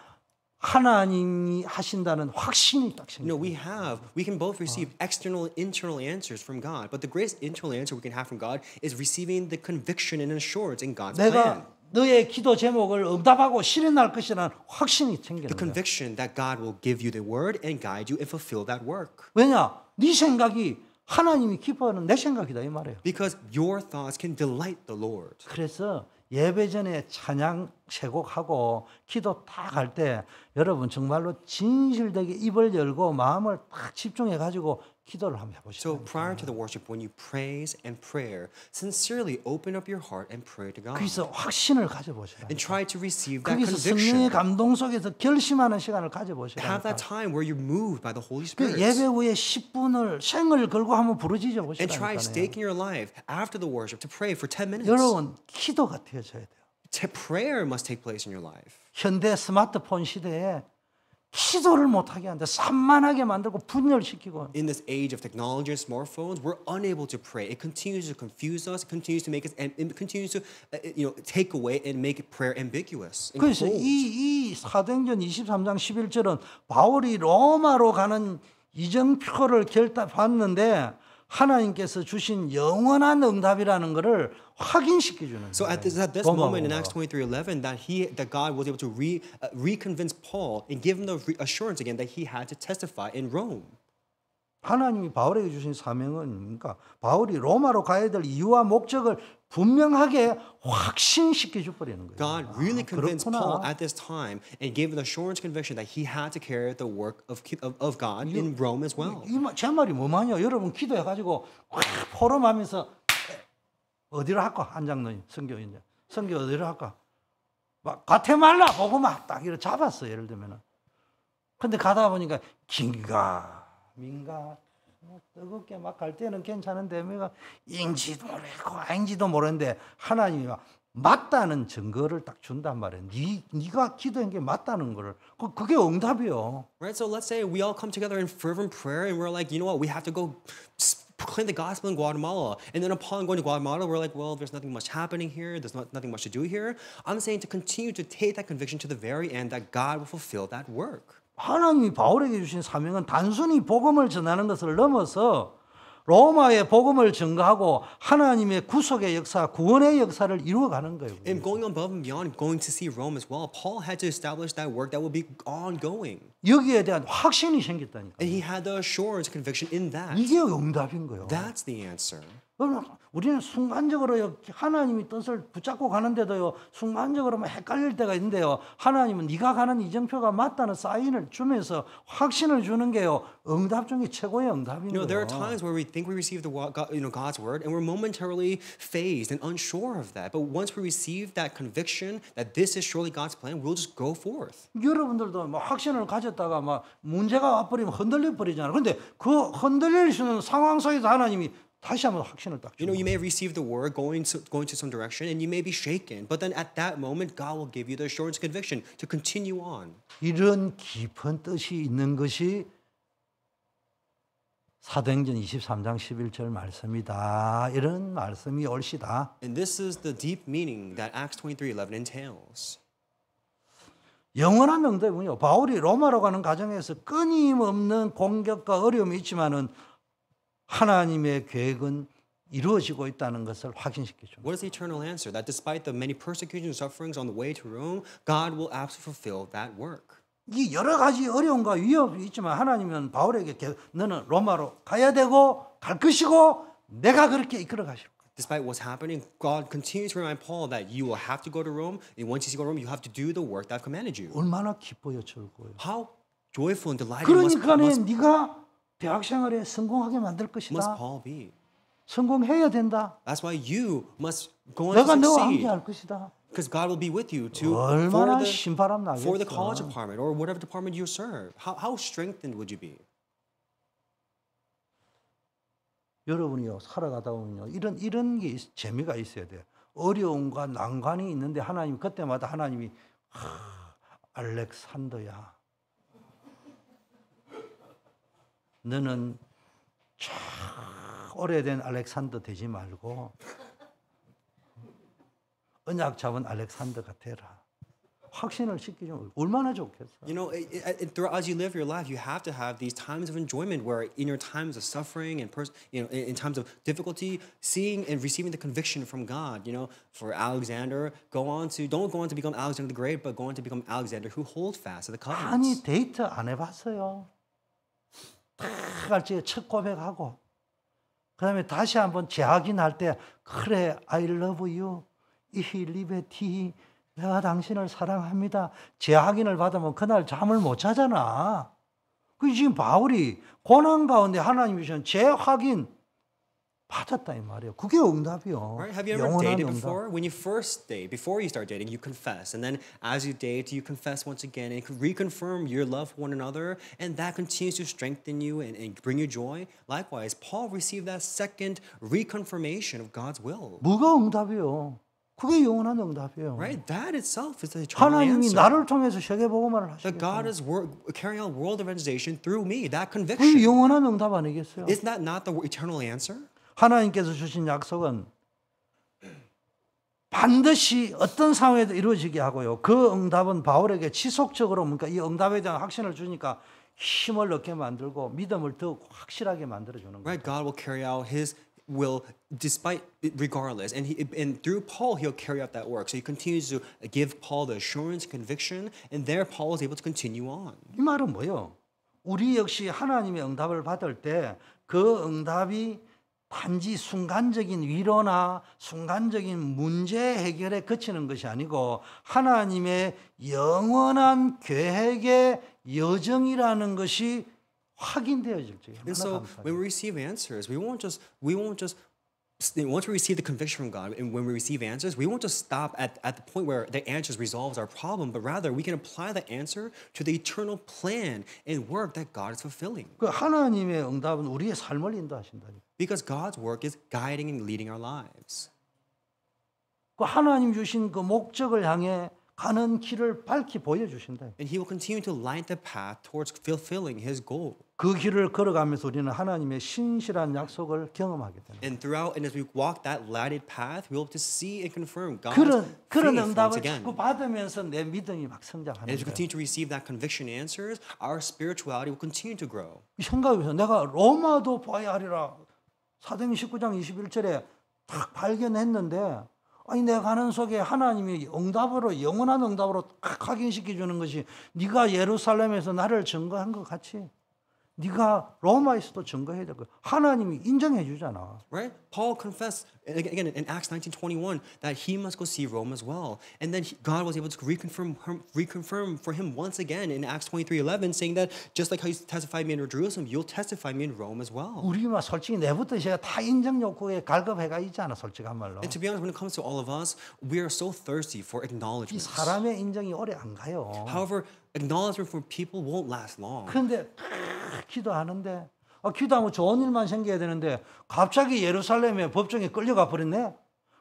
하나님이 하신다는 확신이 딱 생겨요. We can both receive external and internal answers from God, but the greatest internal answer we can have from God is receiving the conviction and assurance in God's plan. 내가 너의 기도 제목을 응답하고 실현할 것이라는 확신이 생기는 The 거예요. conviction that God will give you the word and guide you and fulfill that work. 왜냐? 네 생각이 하나님이 기뻐하는 내 생각이다 이 말이에요. Because your thoughts can delight the Lord. 그래서 예배 전에 찬양 세곡하고 기도 딱 할 때 여러분 정말로 진실되게 입을 열고 마음을 딱 집중해 가지고 기도를 한번 해보시죠. So prior to the worship, when you praise and prayer, sincerely open up your heart and pray to God. 그래서 확신을 가져보시라. And try to receive that 거기서 성령의 conviction. 감동 속에서 결심하는 시간을 가져보시라. Have that time where you're moved by the Holy 그 Spirit. 예배 후에 10분을 생을 걸고 한번 부르짖어 And try 보시라니까요. staking your life after the worship to pray for 10 minutes. 여러분 기도가 되어져야 돼요. Prayer must take place in your life. 현대 스마트폰 시대에 기도를 못하게 하는데 산만하게 만들고 분열시키고 In this age of technology and smartphones, we're unable to pray. It continues to confuse us. It continues to make us, and it continues to, take away and make prayer ambiguous. And 그래서 cold. 이 사도행전 23장 11절은 바울이 로마로 가는 이정표를 받는데 하나님께서 주신 영원한 응답이라는 것을 확인시켜 주는 So at this moment in Acts 23:11, that God was able to reconvince Paul and give him the assurance again that he had to testify in Rome. 하나님이 바울에게 주신 사명은 뭡니까? 바울이 로마로 가야 될 이유와 목적을 분명하게 확신시켜 줘버리는 거예요. God really convinced 그렇구나. Paul at this time and gave an assurance conviction that he had to carry the work of God in Rome as well. 제 말이 뭐냐요? 여러분 기도해가지고 포럼하면서 어디로 할까? 한 장로님 선교인데 선교 어디로 할까? 막 과테말라 보고 막 딱 이렇게 잡았어 예를 들면은. 근데 가다 보니까 긴가 민가 뜨겁게 막 갈 때는 괜찮은데 내가 인지도 모르고 아닌지도 모르는데 하나님이 맞다는 증거를 딱 준단 말이에요. 네가 기도한 게 맞다는 거를 그게 응답이요. Right? So let's say we all come together in fervent prayer and we're like, you know what, we have to go proclaim the gospel in Guatemala. And then upon going to Guatemala, we're like, well, there's nothing much happening here. There's nothing much to do here. I'm saying to continue to take that conviction to the very end that God will fulfill that work. 하나님이 바울에게 주신 사명은 단순히 복음을 전하는 것을 넘어서 로마의 복음을 증거하고 하나님의 구속의 역사, 구원의 역사를 이루어가는 거예요. And going above and beyond, going to see Rome as well, Paul had to establish that work that will be ongoing. 여기에 대한 확신이 생겼다니까. And he had the assurance, conviction in that. 이게 응답인 거예요. That's the answer. 우리는 순간적으로 하나님이 뜻을 붙잡고 가는데도요 순간적으로 막 헷갈릴 때가 있는데요 하나님은 네가 가는 이정표가 맞다는 사인을 주면서 확신을 주는 게요 응답 중에 최고의 응답인 거예요. There are times where we think we receive God's word and we're momentarily phased and unsure of that. But once we receive that conviction that this is surely God's plan, we'll just go forth. 여러분들도 막 확신을 가졌다가 막 문제가 와버리면 흔들려 버리잖아요. 그런데 그 흔들릴 수 있는 상황 속에서 하나님이 다시 한번 확신을 딱 주는 You may receive the word going to some direction and you may be shaken. But then at that moment, God will give you the assurance conviction to continue on. 이런 깊은 뜻이 있는 것이 사도행전 23장 11절 말씀이다. 이런 말씀이 옳시다. And this is the deep meaning that Acts 23:11 entails. 영원한 응답은요. 바울이 로마로 가는 과정에서 끊임없는 공격과 어려움이 있지만은 하나님의 계획은 이루어지고 있다는 것을 확신시켜 줍니다. What is the eternal answer? That despite the many persecutions and sufferings on the way to Rome, God will absolutely fulfill that work. 이 여러 가지 어려움과 위협이 있지만 하나님은 바울에게 너는 로마로 가야 되고 갈 것이고 내가 그렇게 이끌어 가실 거야. Despite what's happening, God continues to remind Paul that you will have to go to Rome, and once you go to Rome, you have to do the work that I've commanded you. 얼마나 기뻐요, 즐거워요. How joyful and delighted must 그러니까 네가 대학 생활에 성공하게 만들 must 것이다. Paul be. 성공해야 된다. That's why you must go on 내가 to 너와 succeed. 함께할 것이다. Because God will be with you to 얼마나 신바람 for the college 나겠어. department or whatever department you serve. How strengthened would you be? 여러분이요 살아가다 보면요 이런 게 재미가 있어야 돼요. 어려움과 난관이 있는데 하나님 그때마다 하나님이 알렉산더야, 너는 쫙 오래된 알렉산더 되지 말고 언약 잡은 알렉산더가 되라. 확신을 시키죠. 얼마나 좋겠어. You know, as you live your life, you have to have these times of enjoyment where, in your times of suffering and in times of difficulty, seeing and receiving the conviction from God. You know, for Alexander, don't go on to become Alexander the Great, but go on to become Alexander who hold fast to the covenants. 아니 데이트 안 해봤어요. 다 같이 첫 고백하고 그다음에 다시 한번 재확인할 때 그래 I love you, I live it. 내가 당신을 사랑합니다. 재확인을 받으면 그날 잠을 못 자잖아. 그 지금 바울이 고난 가운데 하나님이 주신 재확인 받았다 이 말이에요. 그게 응답이요. Right? Have you ever 영원한 dated 응답. before? When you first date, before you start dating, you confess, and then as you date, you confess once again and reconfirm your love for one another, and that continues to strengthen you and bring you joy. Likewise, Paul received that second reconfirmation of God's will. 뭐가 응답이요? 그게 영원한 응답이에요. Right? That itself is the eternal 하나님이 answer. 나를 통해서 세계 복음화를 That God 하시겠다. is carrying out world evangelization through me. That 그게 conviction. 영원한 응답 아니겠어요? Isn't that not the eternal answer? 하나님께서 주신 약속은 반드시 어떤 상황에도 이루어지게 하고요. 그 응답은 바울에게 지속적으로 그러니까 이 응답에 대한 확신을 주니까 힘을 얻게 만들고 믿음을 더 확실하게 만들어 주는 거예요. Right? God will carry out His will regardless, and through Paul He'll carry out that work. So He continues to give Paul the assurance, conviction, and there Paul is able to continue on. 이 말은 뭐예요? 우리 역시 하나님의 응답을 받을 때 그 응답이 단지 순간적인 위로나 순간적인 문제 해결에 그치는 것이 아니고 하나님의 영원한 계획의 여정이라는 것이 확인되어질 때 And so when we receive answers, we won't just once we receive the conviction from God, and when we receive answers, we won't just stop at the point where the answers resolves our problem, but rather we can apply the answer to the eternal plan and work that God is fulfilling. 그 하나님의 응답은 우리의 삶을 인도하신다니까. Because God's work is guiding and leading our lives. 그 하나님 주신 그 목적을 향해 가는 길을 밝히 보여주신다. And He will continue to light the path towards fulfilling His goal. 그 길을 걸어가면서 우리는 하나님의 신실한 약속을 경험하게 되는. And throughout, and as we walk that lighted path, we'll be able to see and confirm God's 그런 faith once 응답을 again. 자꾸 받으면서 내 믿음이 막 And 성장하는 as we 거예요. continue to receive that conviction answers, our spirituality will continue to grow. 생각해보세요. 내가 로마도 봐야 하리라. 사도행전 19장 21절에 딱 발견했는데 아니 내가 가는 속에 하나님이 응답으로 영원한 응답으로 딱 확인시켜 주는 것이 네가 예루살렘에서 나를 증거한 것 같이 네가 로마에서도 증거해야 될 거야. 하나님이 인정해 주잖아. Right? Paul confessed again in Acts 19:21 that he must go see Rome as well. And then God was able to reconfirm for him once again in Acts 23:11, saying that just like how you testified me in Jerusalem, you'll testify me in Rome as well. 우리 막 솔직히 내부터 제가 다 인정 욕구에 갈급해가 있잖아. 솔직한 말로. And to be honest, when it comes to all of us, we are so thirsty for 이 acknowledgement. 사람의 인정이 오래 안 가요. However, acknowledgement from people won't last long. 그런데 기도하는데 기도하면 좋은 일만 생겨야 되는데 갑자기 예루살렘에 법정에 끌려가 버렸네.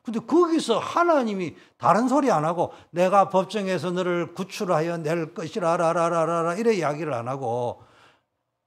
근데 거기서 하나님이 다른 소리 안 하고 내가 법정에서 너를 구출하여 낼 것이라 라라라라라 이래 이야기를 안 하고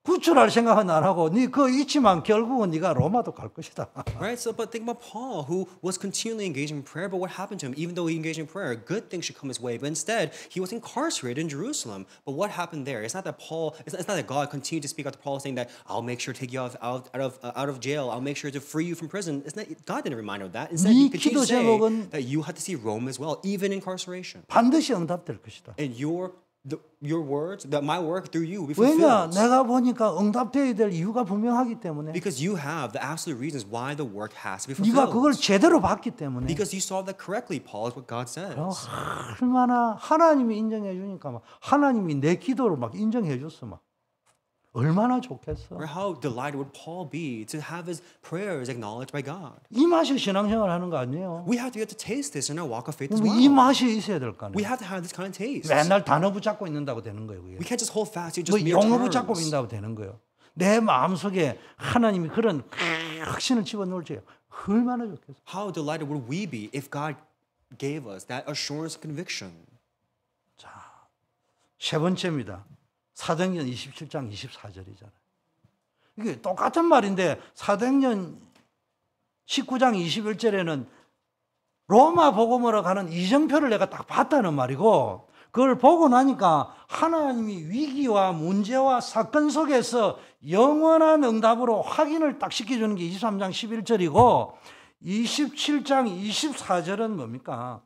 구출할 생각은 안 하고 네 그거 있지만 결국은 네가 로마도 갈 것이다. Right? So, but think about Paul, who was continually engaging in prayer, but what happened to him? Even though he engaged in prayer, good things should come his way. But instead, he was incarcerated in Jerusalem. But what happened there? It's not that God continued to speak out to Paul, saying that I'll make sure to take you out of jail. I'll make sure to free you from prison. It's not, God didn't remind him of that. Instead, he continued to say that you had to see Rome as well, even incarceration. 반드시 응답될 것이다. And your your words, that my work through you will be 왜냐? fulfilled. 내가 보니까 응답되어야 될 이유가 분명하기 때문에. Because you have the absolute reasons why the work has to be 네가 그걸 fulfilled. 제대로 봤기 때문에. Because you saw that correctly, Paul, is what God says. 얼마나 하나님이 인정해 주니까 막 하나님이 내 기도를 막 인정해 줬어 막. 얼마나 좋겠어. Or how delighted would Paul be to have his prayers acknowledged by God? 이 맛이 신앙생활 하는 거 아니에요? We have to get to taste this in our walk of faith as 이 well. 맛이 있어야 될 거 We 아니에요? have to have this kind of taste. 맨날 단어 붙잡고 있는다고 되는 거예요. 그게. We can't just hold fast to 뭐 just mere 용어 붙잡고 terms. 있는다고 되는 거예요. 내 마음속에 하나님이 그런 확신을 집어넣을 지 얼마나 좋겠어. How delighted would we be if God gave us that assurance and conviction? 세 번째입니다. 사도행전 27장 24절이잖아요. 이게 똑같은 말인데 사도행전 19장 21절에는 로마 복음으로 가는 이정표를 내가 딱 봤다는 말이고 그걸 보고 나니까 하나님이 위기와 문제와 사건 속에서 영원한 응답으로 확인을 딱 시켜주는 게 23장 11절이고 27장 24절은 뭡니까?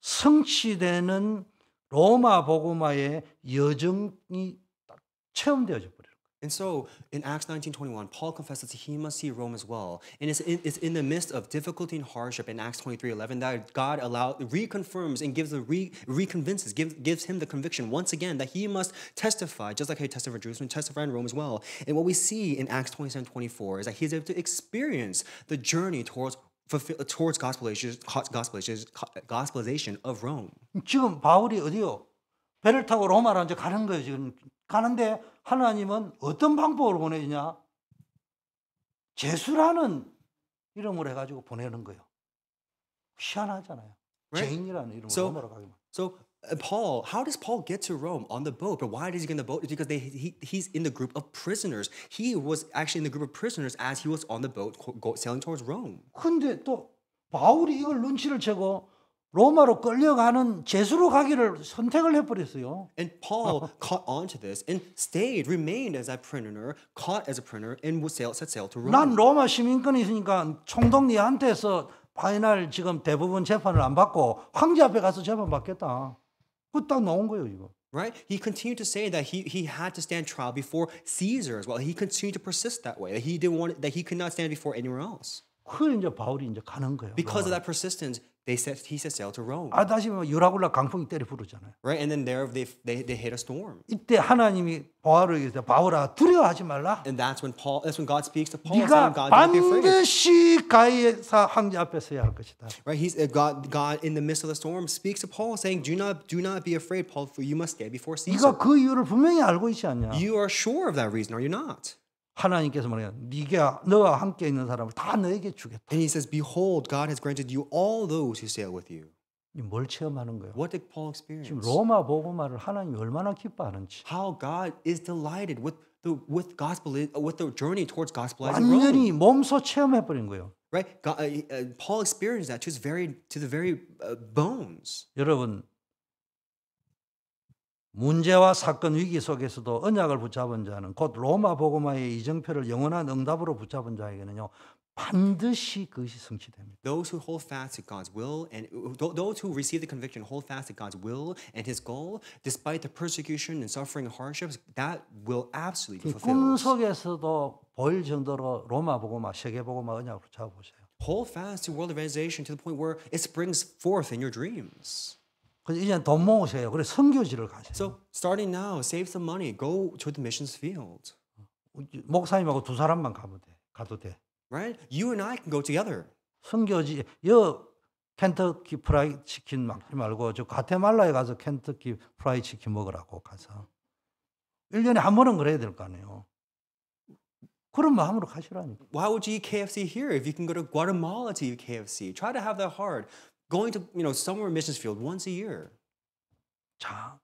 성취되는 로마 복음화의 여정이 딱 체험되어져 버려요. And so in Acts 19:21, Paul confesses that he must see Rome as well. And it's in the midst of difficulty and hardship in Acts 23:11 that God reconfirms and reconvinces, gives him the conviction once again that he must testify, just like he testified in Jerusalem, testify in Rome as well. And what we see in Acts 27:24 is that he's able to experience the journey towards gospelization of Rome. 지금 바울이 어디요? 배를 타고 로마로 이제 가는 거예요. 지금 가는데 하나님은 어떤 방법으로 보내느냐? 제수라는 이름으로 해가지고 보내는 거예요. 희한하잖아요. Right? 제인이라는 이름으로 So- 로마로 가기만. So Paul, how does Paul get to Rome on the boat? But why does he get on the boat? It's because he's in the group of prisoners. He was actually in the group of prisoners as he was on the boat sailing towards Rome. 근데 또 바울이 이걸 눈치를 채고 로마로 끌려가는 제수로 가기를 선택을 해버렸어요. And Paul caught on to this and remained as a prisoner, caught as a prisoner, and set sail to 난 Rome. 로마 시민권이 있으니까 총독님한테서 파이널 지금 대부분 재판을 안 받고 황제 앞에 가서 재판 받겠다. 그거 딱 나온 거예요, 이거. Right? He continued to say that he had to stand trial before Caesar as well. He continued to persist that way. That he could not stand before anywhere else. 그 이제 바울이 이제 가는 거예요. Because of that persistence, he set sail to Rome. 다시 뭐 유라굴라 강풍이 때려 부르잖아요. Right? And then there they hit a storm. 이때 하나님이 바울에게 바울아 두려워하지 말라. And that's when God speaks to Paul, 네가 saying, God, don't be afraid. 반드시 가이사 황제 앞에 서야 할 것이다. Right? God in the midst of the storm speaks to Paul, saying, Do not be afraid, Paul, for you must stand before Caesar. 네가 그 이유를 분명히 알고 있지 않냐? You are sure of that reason, are you not? 하나님께서 말해요. 네가 너와 함께 있는 사람을 다 너에게 주겠다. And he says, Behold, God has granted you all those who sail with you. 뭘 체험하는 거예요? What did Paul experience? 지금 로마 복음화를 하나님이 얼마나 기뻐하는지. How God is delighted with the journey towards gospelizing Rome. 완전히 몸소 체험해 버린 거예요. Right? Paul experienced that to the very bones. 여러분 문제와 사건 위기 속에서도 언약을 붙잡은 자는 곧 로마 복음화의 이정표를 영원한 응답으로 붙잡은 자에게는요 반드시 그것이 성취됩니다. Those who hold fast to God's will and those who receive the conviction hold fast to God's will and His goal, despite the persecution and suffering and hardships, that will absolutely be 꿈 fulfilled. 속에서도 보일 정도로 로마 복음화, 세계 복음화 언약을 붙잡아보세요. Hold fast to world evangelization to the point where it springs forth in your dreams. 그래서 이제 돈 모으세요. 그래 선교지를 가세요. So starting now, save some money, go to the missions field. 목사님하고 두 사람만 가도 돼. Right? You and I can go together. 선교지 켄터키 프라이 치킨 먹지 말고 저 과테말라에 가서 켄터키 프라이 치킨 먹으라고 가서 1년에 한 번은 그래야 될 거 아니에요. 그런 마음으로 가시라니까. Why would you eat KFC here if you can go to Guatemala to eat KFC? Try to have that heart. Going to somewhere missions field once a year. 자,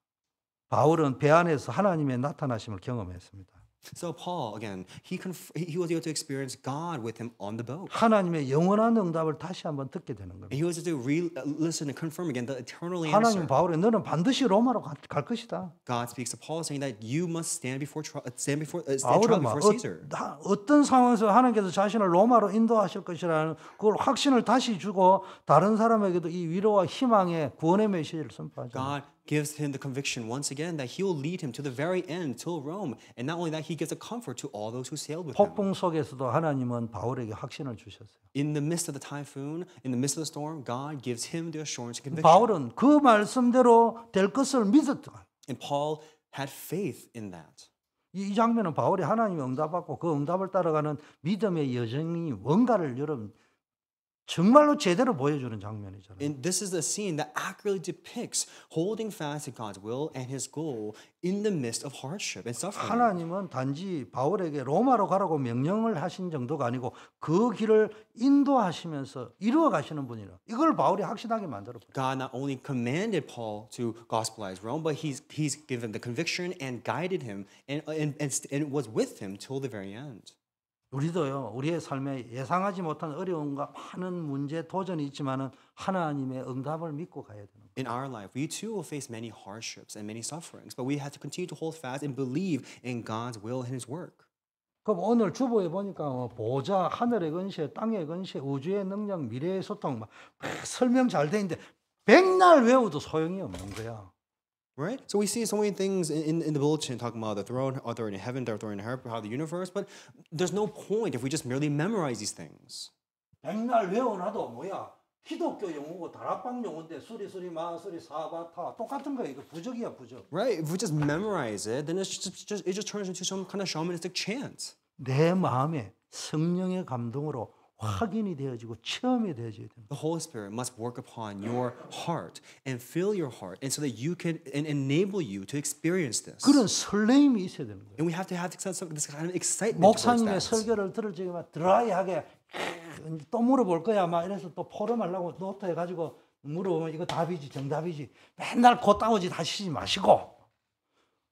바울은 배 안에서 하나님의 나타나심을 경험했습니다. So Paul, again, he was able to experience God with him on the boat. 하나님의 영원한 응답을 다시 한번 듣게 되는 겁니다. And he was able to listen and confirm again the eternal 하나님 answer. 바울에 너는 반드시 로마로 갈 것이다. God speaks to Paul saying that you must stand trial 바울은 before Caesar. 어떤 상황에서 하나님께서 자신을 로마로 인도하실 것이라는 그걸 확신을 다시 주고 다른 사람에게도 이 위로와 희망의 구원의 메시지를 선포하죠. God gives him the conviction once again that he will lead him to the very end, till Rome. And not only that, he gives a comfort to all those who sailed with him. 폭풍 속에서도 하나님은 바울에게 확신을 주셨어요. In the midst of the typhoon, in the midst of the storm, God gives him the assurance and conviction. 바울은 그 말씀대로 될 것을 믿었다. And Paul had faith in that. 이 장면은 바울이 하나님의 응답받고 그 응답을 따라가는 믿음의 여정이 뭔가를 여러분 정말로 제대로 보여주는 장면이잖아요. And this is a scene that accurately depicts holding fast to God's will and His goal in the midst of hardship and suffering. 하나님은 단지 바울에게 로마로 가라고 명령을 하신 정도가 아니고 그 길을 인도하시면서 이루어 가시는 분이라. 이걸 바울이 확신하게 만들어 버려요. God not only commanded Paul to gospelize Rome, but He's given the conviction and guided him and was with him till the very end. 우리도요, 우리의 삶에 예상하지 못한 어려움과 많은 문제, 도전이 있지만은 하나님의 응답을 믿고 가야 되는 거예요. In our life, we too will face many hardships and many sufferings, but we have to continue to hold fast and believe in God's will and His work. 그럼 오늘 주보에 보니까 보좌, 하늘의 근세, 땅의 근세, 우주의 능력, 미래의 소통 막 설명 잘 돼 있는데 백날 외워도 소용이 없는 거야. Right? So we see so many things in the bulletin talking about the throne, authority in heaven, the authority in earth, how the universe, but there's no point if we just merely memorize these things. 백날 외워놔도 뭐야? 기독교 용어고 다락방 용어인데 수리 마수리 사바타 똑같은 거야. 이거 부적이야 부적. Right? If we just memorize it, then it just turns into some kind of shamanistic chant. 내 마음에 성령의 감동으로 확인이 되어지고 체험이 되어져야 됩니다. The Holy Spirit must work upon your heart and fill your heart, and so that you can and enable you to experience this. 그런 설레임이 있어야 되는 거예요. And we have to have this kind of excitement towards 목사님의 that. 설교를 들을 적에 막 드라이하게 또 물어볼 거야. 막 이래서 또 포럼하려고 노트 해가지고 물어보면 이거 답이지 정답이지. 맨날 곧다우지 하시지 마시고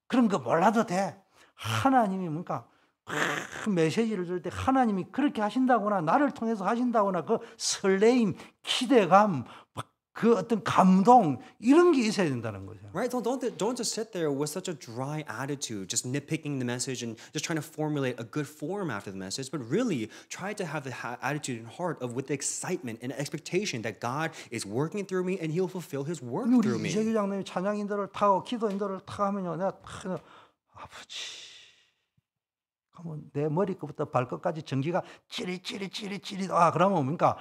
그런 거 몰라도 돼. 하나님이 뭔가 메시지를 줄 때 하나님이 그렇게 하신다거나 나를 통해서 하신다거나 그 설레임, 기대감, 그 어떤 감동 이런 게 있어야 된다는 거죠. Right? Don't just sit there with such a dry attitude, just nitpicking the message and just trying to formulate a good form after the message, but really try to have the attitude and heart of with the excitement and expectation that God is working through me and He'll fulfill His work through 우리 me. 이재규 장로님이 찬양 인도를 타고 기도 인도를 타고 하면요, 내가 아버지. 그러면 내 머리끝부터 발끝까지 전기가 찌릿 그러면 뭡니까?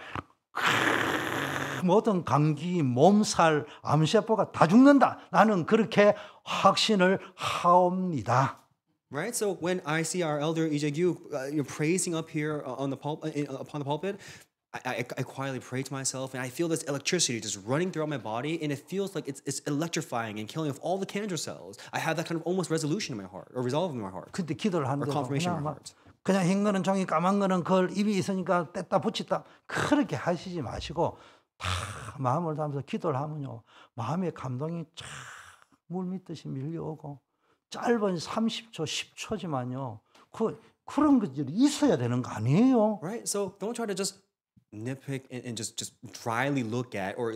모든 감기, 몸살, 암세포가 다 죽는다. 나는 그렇게 확신을 하옵니다. Right? So when I see our elder Lee Jae-gyu praising up here on the upon the pulpit, I quietly pray to myself, and I feel this electricity just running throughout my body, and it feels like it's electrifying and killing off all the cancer cells. I have that kind of almost resolution in my heart, or resolve in my heart, 근데 기도를 or 하는데 confirmation in my heart. 그냥 흰 거는 종이 까만 거는 걸 입이 있으니까 뗐다 붙였다 그렇게 하시지 마시고 다 마음을 담아서 기도를 하면요. 마음의 감동이 쫙 물밀듯이 밀려오고 짧은 30초, 10초지만요. 그런 것들이 있어야 되는 거 아니에요? Right? So don't try to just nitpick and just dryly look at or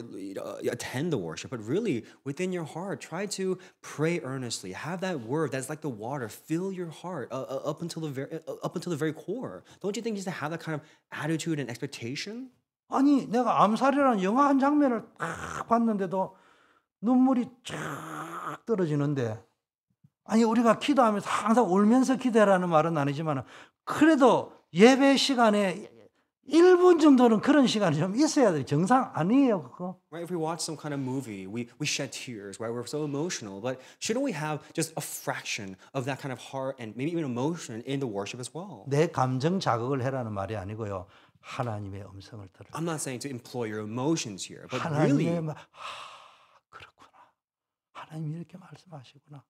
attend the worship, but really within your heart, try to pray earnestly. Have that word that's like the water fill your heart up until the very core. Don't you think you need to have that kind of attitude and expectation? 아니 내가 암살이라는 영화 한 장면을 딱 봤는데도 눈물이 쫙 떨어지는데 아니 우리가 기도하면서 항상 울면서 기도하라는 말은 아니지만 그래도 예배 시간에 1분 정도는 그런 시간이 좀 있어야 돼. 정상 아니에요, 그거. Right? If we watch some kind of movie, we shed tears, right? We're so emotional, but shouldn't we have just a fraction of that kind of heart and maybe even emotion in the worship as well? 내 감정 자극을 해라는 말이 아니고요. 하나님의 음성을 들으라. I'm not saying to employ your emotions here, but really, 하나님의 그렇구나. 하나님이 이렇게 말씀하시구나.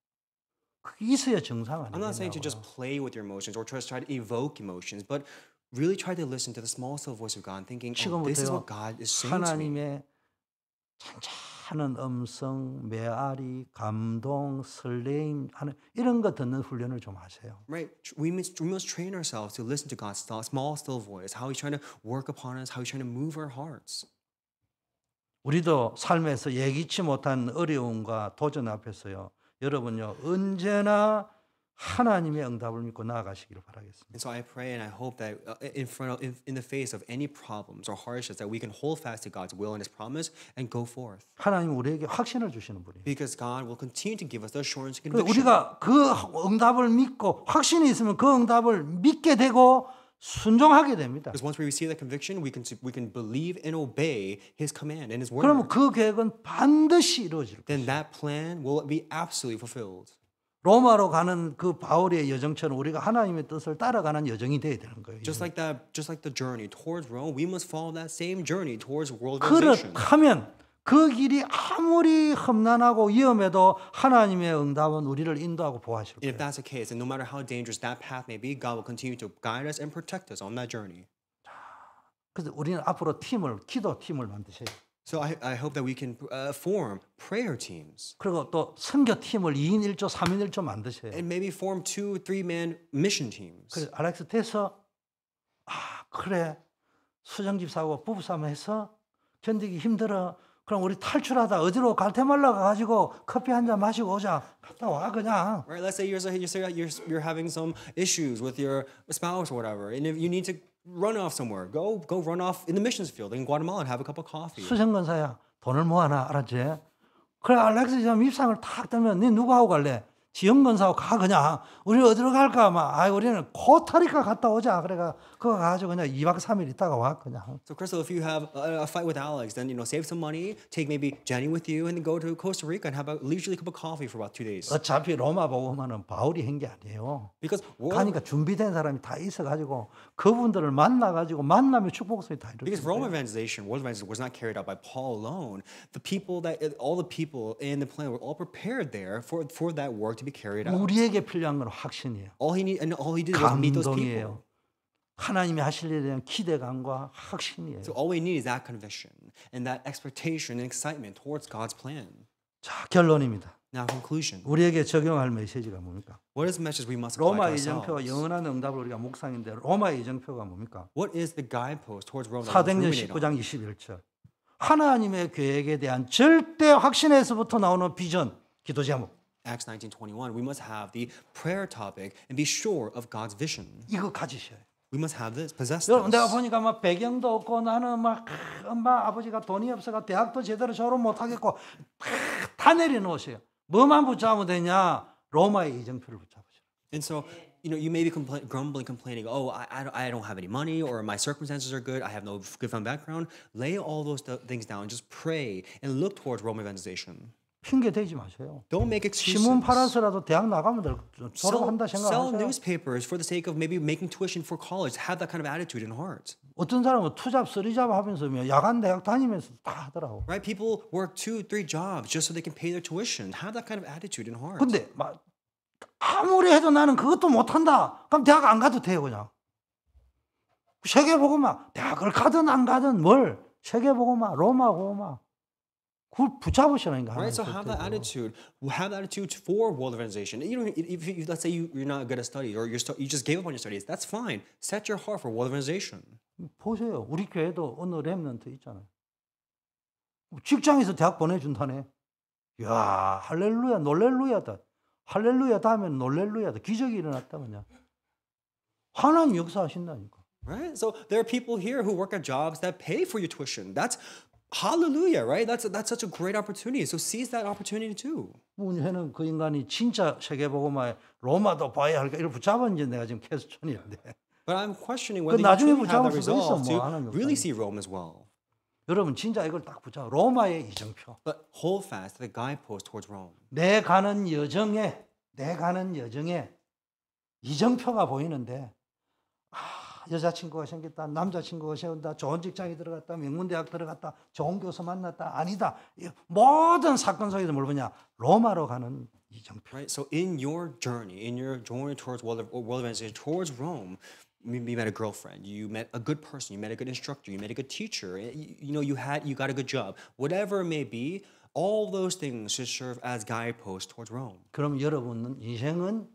그게 있어야 정상 I'm not saying to just 아니냐고요. play with your emotions or just try to evoke emotions, but really try to listen to the small still voice of God, thinking, oh, this is 지금부터요. what God is saying to me. 하나님의 찬찬한 음성, 메아리, 감동, 설레임 하는 이런 거 듣는 훈련을 좀 하세요. Right? We must train ourselves to listen to God's small still voice, how He's trying to work upon us, how He's trying to move our hearts. 우리도 삶에서 예기치 못한 어려움과 도전 앞에서요. 여러분요. 언제나 하나님의 응답을 믿고 나아가시기를 바라겠습니다. And so I pray and I hope that in the face of any problems or hardships that we can hold fast to God's will and His promise and go forth. 하나님은 우리에게 확신을 주시는 분이에요. Because God will continue to give us the assurance and 그래서 conviction. 우리가 그 응답을 믿고 확신이 있으면 그 응답을 믿게 되고 순종하게 됩니다. Because once we receive that conviction, we can believe and obey His command and His word. 그러면 그 계획은 반드시 이루어질 거예요. Then that plan will be absolutely fulfilled. 로마로 가는 그 바울의 여정처럼 우리가 하나님의 뜻을 따라가는 여정이 돼야 되는 거예요. Just like the journey towards Rome, we must follow that same journey towards world organization. 그렇다면 그 길이 아무리 험난하고 위험해도 하나님의 응답은 우리를 인도하고 보호하실 And if 거예요. that's the case, and no matter how dangerous that path may be, God will continue to guide us and protect us on that journey. 그래서 우리는 앞으로 기도 팀을 만드셔야 돼요. So I hope that we can form prayer teams 그리고 또 선교 팀을 2인 1조, 3인 1조 만드셔야 돼요. and maybe form 2, 3-man mission teams. 그래서 알렉스 돼서 그래 수정집사하고 부부싸움 해서 견디기 힘들어. 그럼 우리 탈출하다 어디로 갈테말라 가가지고 커피 한 잔 마시고 오자. 갔다 와 그냥. Right? Let's say you're having some issues with your spouse or whatever, and if you need to run off somewhere, go run off in the missions field in Guatemala and have a cup of coffee. 수정건사야 돈을 모아놔 알았지? 그래 알렉스 좀 입상을 탁 들면 네 누구하고 갈래? 지영건사하고 가 그냥. 우리 어디로 갈까? 우리는 코스타리카 갔다 오자. 그래가 그거 가지고 그냥 2박 3일 있다가 와 그냥. So Crystal, if you have a fight with Alex, then save some money, take maybe Jenny with you, and then go to Costa Rica and have a leisurely cup of coffee for about 2 days. 어차피 로마 복음화는 바울이 한 게 아니에요. Because 가니까 준비된 사람이 다 있어가지고 그분들을 만나가지고 만나면 축복성이 다 Because 이루어져요. Rome evangelization, world evangelization was not carried out by Paul alone. All the people in the plan were all prepared there for that work to be carried out. 우리에게 필요한 건 확신이에요. All he did was meet those people. 감동이에요. 하나님이 하실 일에 대한 기대감과 확신이에요. So all we need is that conviction and that expectation and excitement towards God's plan. 자, 결론입니다. Now, conclusion. 우리에게 적용할 메시지가 뭡니까? What is the message we must apply to 로마 ourselves? 이정표와 영원한 응답을 우리가 묵상인데 로마 이정표가 뭡니까? What is the guidepost towards Rome? that we 사도행전 must ruminate on? 19장 21절. 하나님의 계획에 대한 절대 확신에서부터 나오는 비전, 기도 제목. Acts 19:21. We must have the prayer topic and be sure of God's vision. 이거 가지셔야 해요. We must have this, possess 여러분 내가 this. 보니까 배경도 없고 나는 엄마 아버지가 돈이 없어가 대학도 제대로 졸업 못하겠고 다 내려놓으세요. 뭐만 붙잡으면 되냐? 로마의 이정표를 붙잡으세요. And so, you may be grumbling, complaining, oh, I don't have any money, or my circumstances are good, I have no good family background. Lay all those things down, just pray and look towards Rome evangelization. 핑계 대지 마세요. Don't make excuses. 신문 팔아서라도 대학 나가면 졸업한다 Sell 생각하세요. newspapers for the sake of maybe making tuition for college. Have that kind of attitude in heart. 어떤 사람은 투잡, 쓰리잡 하면서 야간 대학 다니면서 다 하더라고. Right? People work 2, 3 jobs just so they can pay their tuition. Have that kind of attitude in heart. 근데 아무리 해도 나는 그것도 못한다. 그럼 대학 안 가도 돼요 그냥. 세계복음화 대학을 가든 안 가든 뭘 세계복음화 로마 복음화 그걸 붙잡으시라니까. Right, so have that attitude. Have that attitude for world evangelization. If let's say you're not good at studies, or you just gave up on your studies, that's fine. Set your heart for world evangelization. 보세요. 우리 교회도 어느 렘넌트 있잖아요. 직장에서 대학 보내준다네. 야 할렐루야, 놀렐루야다. 할렐루야 다음엔 놀렐루야다. 기적이 일어났다 그냥. 하나님 역사하신다니까. Right, so there are people here who work at jobs that pay for your tuition. That's hallelujah, right? That's such a great opportunity. So seize that opportunity too. 문제는 그 인간이 진짜 세계복음화에 로마도 봐야 할까 이걸 붙잡았는지 내가 지금 캐스천이는데. But I'm questioning whether you 나중에 truly have 붙잡을 that 수도 있어, resolve 뭐, to 하나님 really 역사는. see Rome as well. 여러분 진짜 이걸 딱 붙잡아. 로마의 이정표. But hold fast to the guidepost towards Rome. 내 가는 여정에 이정표가 보이는데 여자친구가 생겼다, 남자친구가 생겼다, 좋은 직장에 들어갔다, 명문대학 들어갔다, 좋은 교수 만났다, 아니다. 모든 사건 속에서 뭘 보냐? 로마로 가는 이정표. Right? So in your journey towards world evangelization, towards Rome, you met a girlfriend, you met a good person, you met a good instructor, you met a good teacher, you got a good job. Whatever it may be, all those things should serve as guideposts towards Rome. 그럼 여러분은 인생은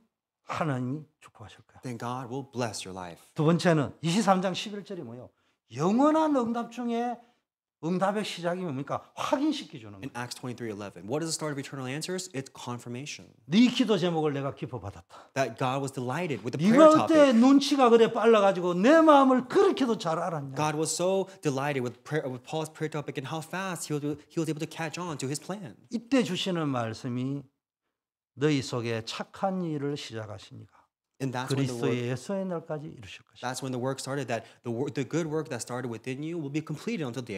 하나님이 축복하실 거예요. Then God will bless your life. 두 번째는 23장 11절이 뭐예요? 영원한 응답 중에 응답의 시작이 뭡니까? 확인시켜 주는 In 거예요. Acts 23:11, what is the start of eternal answers? It's confirmation. 네 기도 제목을 내가 기뻐 받았다. That God was delighted with the 네가 prayer 어때 topic. 눈치가 그래 빨라가지고 내 마음을 그렇게도 잘 알았냐? God was so delighted with Paul's prayer topic and how fast he was able to catch on to his plan. 이때 주시는 말씀이 너희 속에 착한 일을 시작하시니까 And that's when the work, 그리스도의 예수의 날까지 이루실 것이다. that's when the work started. That the good work that started within you will be completed until the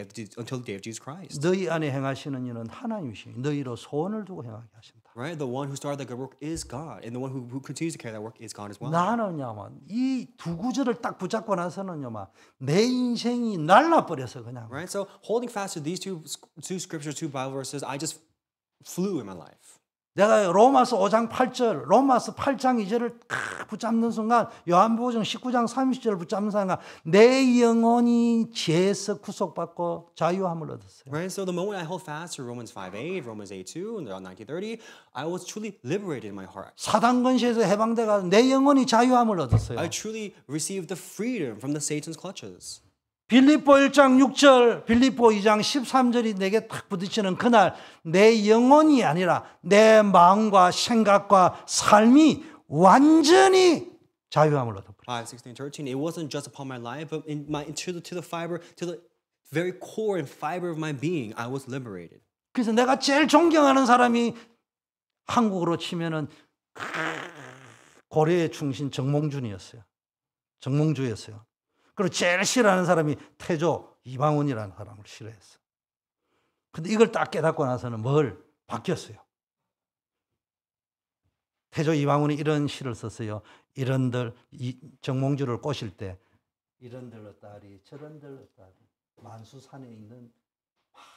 day of Jesus Christ. 너희 안에 행하시는 일은 하나님이시니 너희로 소원을 두고 행하게 하신다. Right? The one who started the good work is God, and the one who continues to carry that work is God as well. 나는요, 이 두 구절을 딱 붙잡고 나서는요, 내 인생이 날라버려서 그냥. Right? So holding fast to these two scriptures, two Bible verses, I just flew in my life. 내가 로마서 5장 8절, 로마서 8장 2절을 붙잡는 순간, 요한복음 19장 30절을 붙잡는 순간 내 영혼이 죄에서 구속받고 자유함을 얻었어요. Right? So the moment I hold fast to Romans 5:8, Romans 8:2, and 19:30, I was truly liberated in my heart. 사단 권세에서 해방돼가 내 영혼이 자유함을 얻었어요. I truly received the freedom from the Satan's clutches. 빌립보 1장 6절, 빌립보 2장 13절이 내게 딱 부딪히는 그날 내 영혼이 아니라 내 마음과 생각과 삶이 완전히 자유함을 얻어버렸어요. 5:16-13. It wasn't just upon my life, but to the fiber, to the very core and fiber of my being, I was liberated. 그래서 내가 제일 존경하는 사람이 한국으로 치면은 고려의 충신 정몽준이었어요. 정몽주였어요. 그리고 제일 싫어하는 사람이 태조 이방원이라는 사람을 싫어했어. 근데 이걸 딱 깨닫고 나서는 뭘 바뀌었어요. 태조 이방원이 이런 시를 썼어요. 이런들 정몽주를 꼬실 때 이런들 어따리 저런들 어따리 만수산에 있는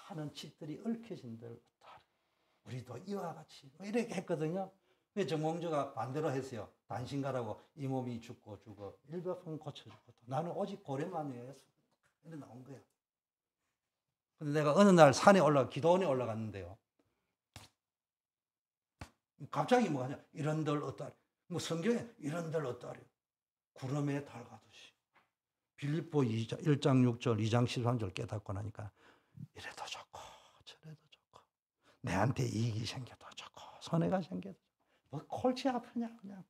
많은 칩들이 얽혀진들 어따리 우리도 이와 같이 이렇게 했거든요. 근데 정몽주가 반대로 했어요. 단신가라고 이 몸이 죽고 죽어 일백분 고쳐주고 나는 오직 고래만 위해서 이렇게 나온 거야. 근데 내가 어느 날 산에 기도원에 올라갔는데요. 갑자기 뭐하냐 이런들 어따리 뭐 성경에 이런들 어따리 구름에 달 가듯이 빌립보 1장 6절 2장 13절 깨닫고 나니까 이래도 좋고 저래도 좋고 내한테 이익이 생겨도 좋고 손해가 생겨도 뭐 골치 아프냐 그냥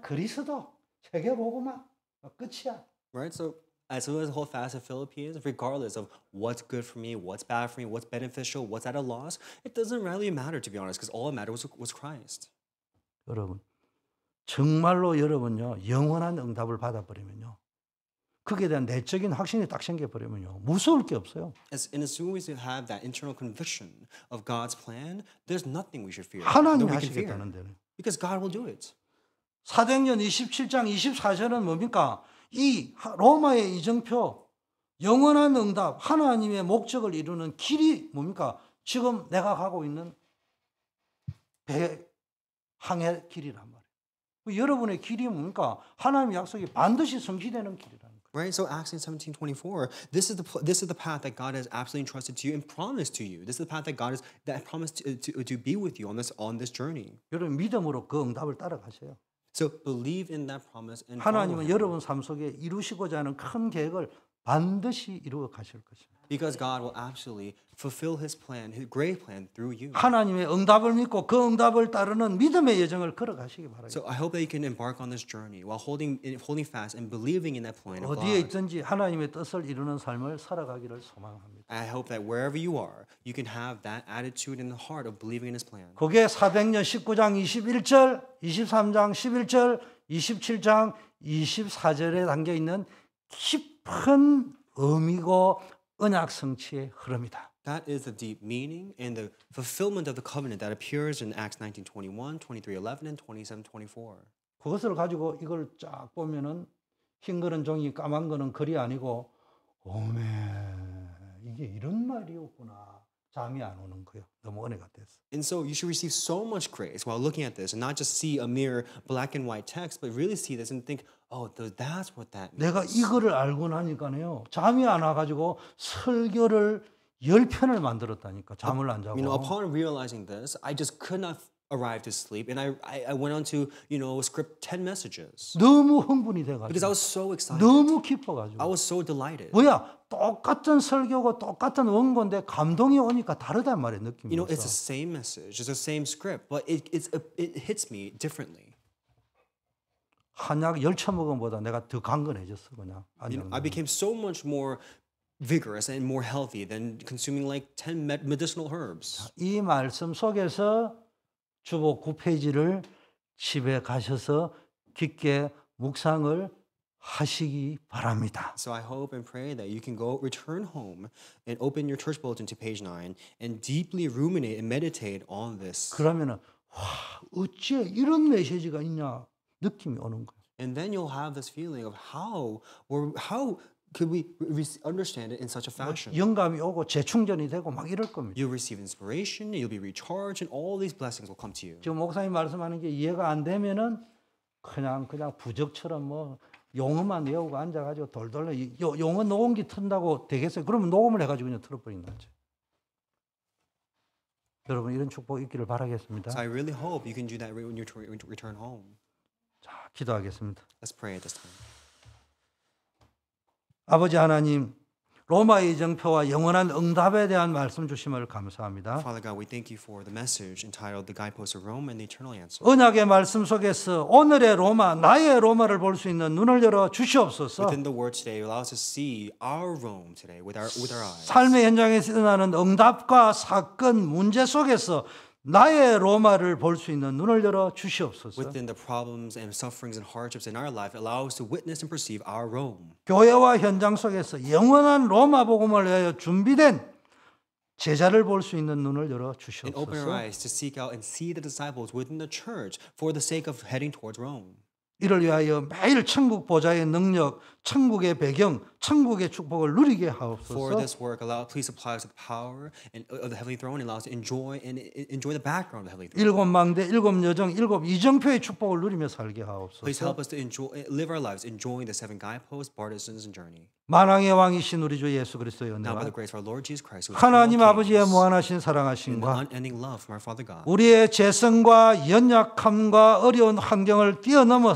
그리스도 새겨보고만 끝이야. Right? So as soon as I hold fast to Philippines, regardless of what's good for me, what's bad for me, what's beneficial, what's at a loss, it doesn't really matter, to be honest, because all that mattered was Christ. 여러분 정말로 여러분요 영원한 응답을 받아버리면요 그게 대한 내적인 확신이 딱 생겨버리면요 무서울 게 없어요. As soon as we have that internal conviction of God's plan, there's nothing we should fear. 하나님이 that we can fear. 하시겠다는데요. Because God will do it. 사도행전 27장 24절은 뭡니까? 이 로마의 이정표 영원한 응답 하나님의 목적을 이루는 길이 뭡니까? 지금 내가 가고 있는 항해 길이란 말이에요. 여러분의 길이 뭡니까? 하나님의 약속이 반드시 성취되는 길이라는 거예요. Right? So Acts 17:24, this is the path that God has absolutely entrusted to you and promised to you. This is the path that God has promised to be with you on this journey. 여러분 믿음으로 그 응답을 따라가세요. So believe in that promise and follow 하나님은 him. 여러분 삶 속에 이루시고자 하는 큰 계획을 반드시 이루어 가실 것입니다. Because God will absolutely fulfill His plan, His great plan through you. 하나님의 응답을 믿고 그 응답을 따르는 믿음의 여정을 걸어가시기 바랍니다. So I hope that you can embark on this journey while holding fast and believing in that plan of 어디에 God. 있든지 하나님의 뜻을 이루는 삶을 살아가기를 소망합니다. I hope that wherever you are, you can have that attitude in the heart of believing in His plan. 그게 사도행전 19장 21절, 23장 11절, 27장 24절에 담겨 있는 깊은 의미고 언약 성취의 흐름이다. That is the deep meaning and the fulfillment of the covenant that appears in Acts 19:21, 23:11, and 27:24. 그것을 가지고 이걸 쫙 보면은 흰 거는 종이, 까만 거는 글이 아니고 오메 이게 이런 말이었구나. 잠이 안 오는 거예요. 너무 은혜가 됐어. And so you should receive so much grace while looking at this and not just see a mere black and white text, but really see this and think, oh, that's what that means. 내가 이거를 알고 나니까요. 잠이 안 와가지고 설교를 10편을 만들었다니까. 잠을 안 자고. Upon realizing this, I just could not arrived to sleep, and I went on to script 10 messages 너무 흥분이 because I 돼가지고 was so excited. 너무 I 기뻐가지고 was so delighted. 뭐야 똑같은 설교고 똑같은 원고인데 감동이 오니까 다르단 말이에요 느낌이. It's the same message, it's the same script, but it hits me differently. 한약 열처먹음보다 내가 더 강건해졌어 그냥. I became so much more vigorous and more healthy than consuming like 10 medicinal herbs. 이 말씀 속에서 주보 9페이지를 집에 가셔서 깊게 묵상을 하시기 바랍니다. So I hope and pray that you can return home and open your church bulletin to page 9 and deeply ruminate and meditate on this. 그러면은 와 어째 이런 메시지가 있냐 느낌이 오는 거예요. And then you'll have this feeling of how could we understand it in such a fashion? 영감이 오고 재충전이 되고 막 이럴 겁니다. You'll receive inspiration, you'll be recharged, and all these blessings will come to you. 지금 목사님 말씀하는 게 이해가 안 되면은 그냥 부적처럼 뭐 용어만 외우고 앉아가지고 돌돌 용어 녹음기 튼다고 되겠어요? 그러면 녹음을 해가지고 그냥 틀어버린다. 여러분 이런 축복 있기를 바라겠습니다. So I really hope you can do that when you return home. 자, 기도하겠습니다. Let's pray at this time. 아버지 하나님, 로마의 이정표와 영원한 응답에 대한 말씀 주심을 감사합니다. Father God, we thank you for the message entitled "The Guideposts of Rome and the Eternal Answer." 언약의 말씀 속에서 오늘의 로마, 나의 로마를 볼 수 있는 눈을 열어 주시옵소서. Within the word today, allow us to see our Rome today with our eyes. 삶의 현장에서 일어나는 응답과 사건, 문제 속에서 나의 로마를 볼 수 있는 눈을 열어 주시옵소서. Within the problems and sufferings and hardships in our life, allow us to witness and perceive our Rome. 교회와 현장 속에서 영원한 로마 복음을 위하여 준비된 제자를 볼 수 있는 눈을 열어 And open our 주시옵소서. eyes to seek out and see the disciples within the church for the sake of heading towards Rome. 이를 위하여 매일 천국 보좌의 능력, 천국의 배경, 천국의 축복을 누리게 For 하옵소서. this work, please apply us the power of the heavenly throne and allow us to enjoy the background of the heavenly throne. 일곱 망대, 일곱 여정, 일곱 이정표의 축복을 누리며 살게 Please 하옵소서. help us to live our lives enjoying the 7 guideposts, partisans, and journey. 만왕의 왕이신 우리 주 예수 그리스도의 Now by 은혜와 the grace of our Lord Jesus Christ, who is 하나님 King of 아버지의 kings, 무한하신 and the 사랑하심과 unending love from our Father God, 우리의 재성과 연약함과 어려운 환경을 뛰어넘어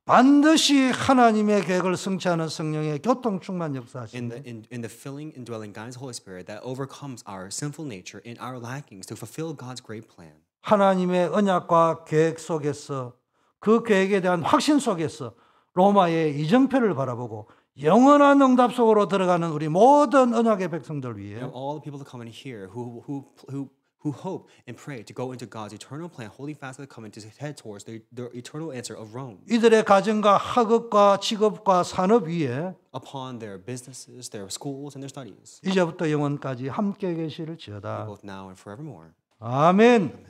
반드시 하나님의 계획을 성취하는 성령의 교통 충만 역사하시니 in the filling and dwelling guidance of the Holy Spirit that overcomes our sinful nature and our lackings to fulfill God's great plan. 하나님의 언약과 계획 속에서 그 계획에 대한 확신 속에서 로마의 이정표를 바라보고 영원한 응답 속으로 들어가는 우리 모든 언약의 백성들 위해 And all the people that come in here who hope and pray to go into God's eternal plan, holding fast to the covenant to head towards the eternal answer of Rome. 이들의 가정과 학업과 직업과 산업 위에 Upon their businesses, their schools, and their studies, 이제부터 영원까지 함께 계시를 지어다. both now and forevermore. 아멘.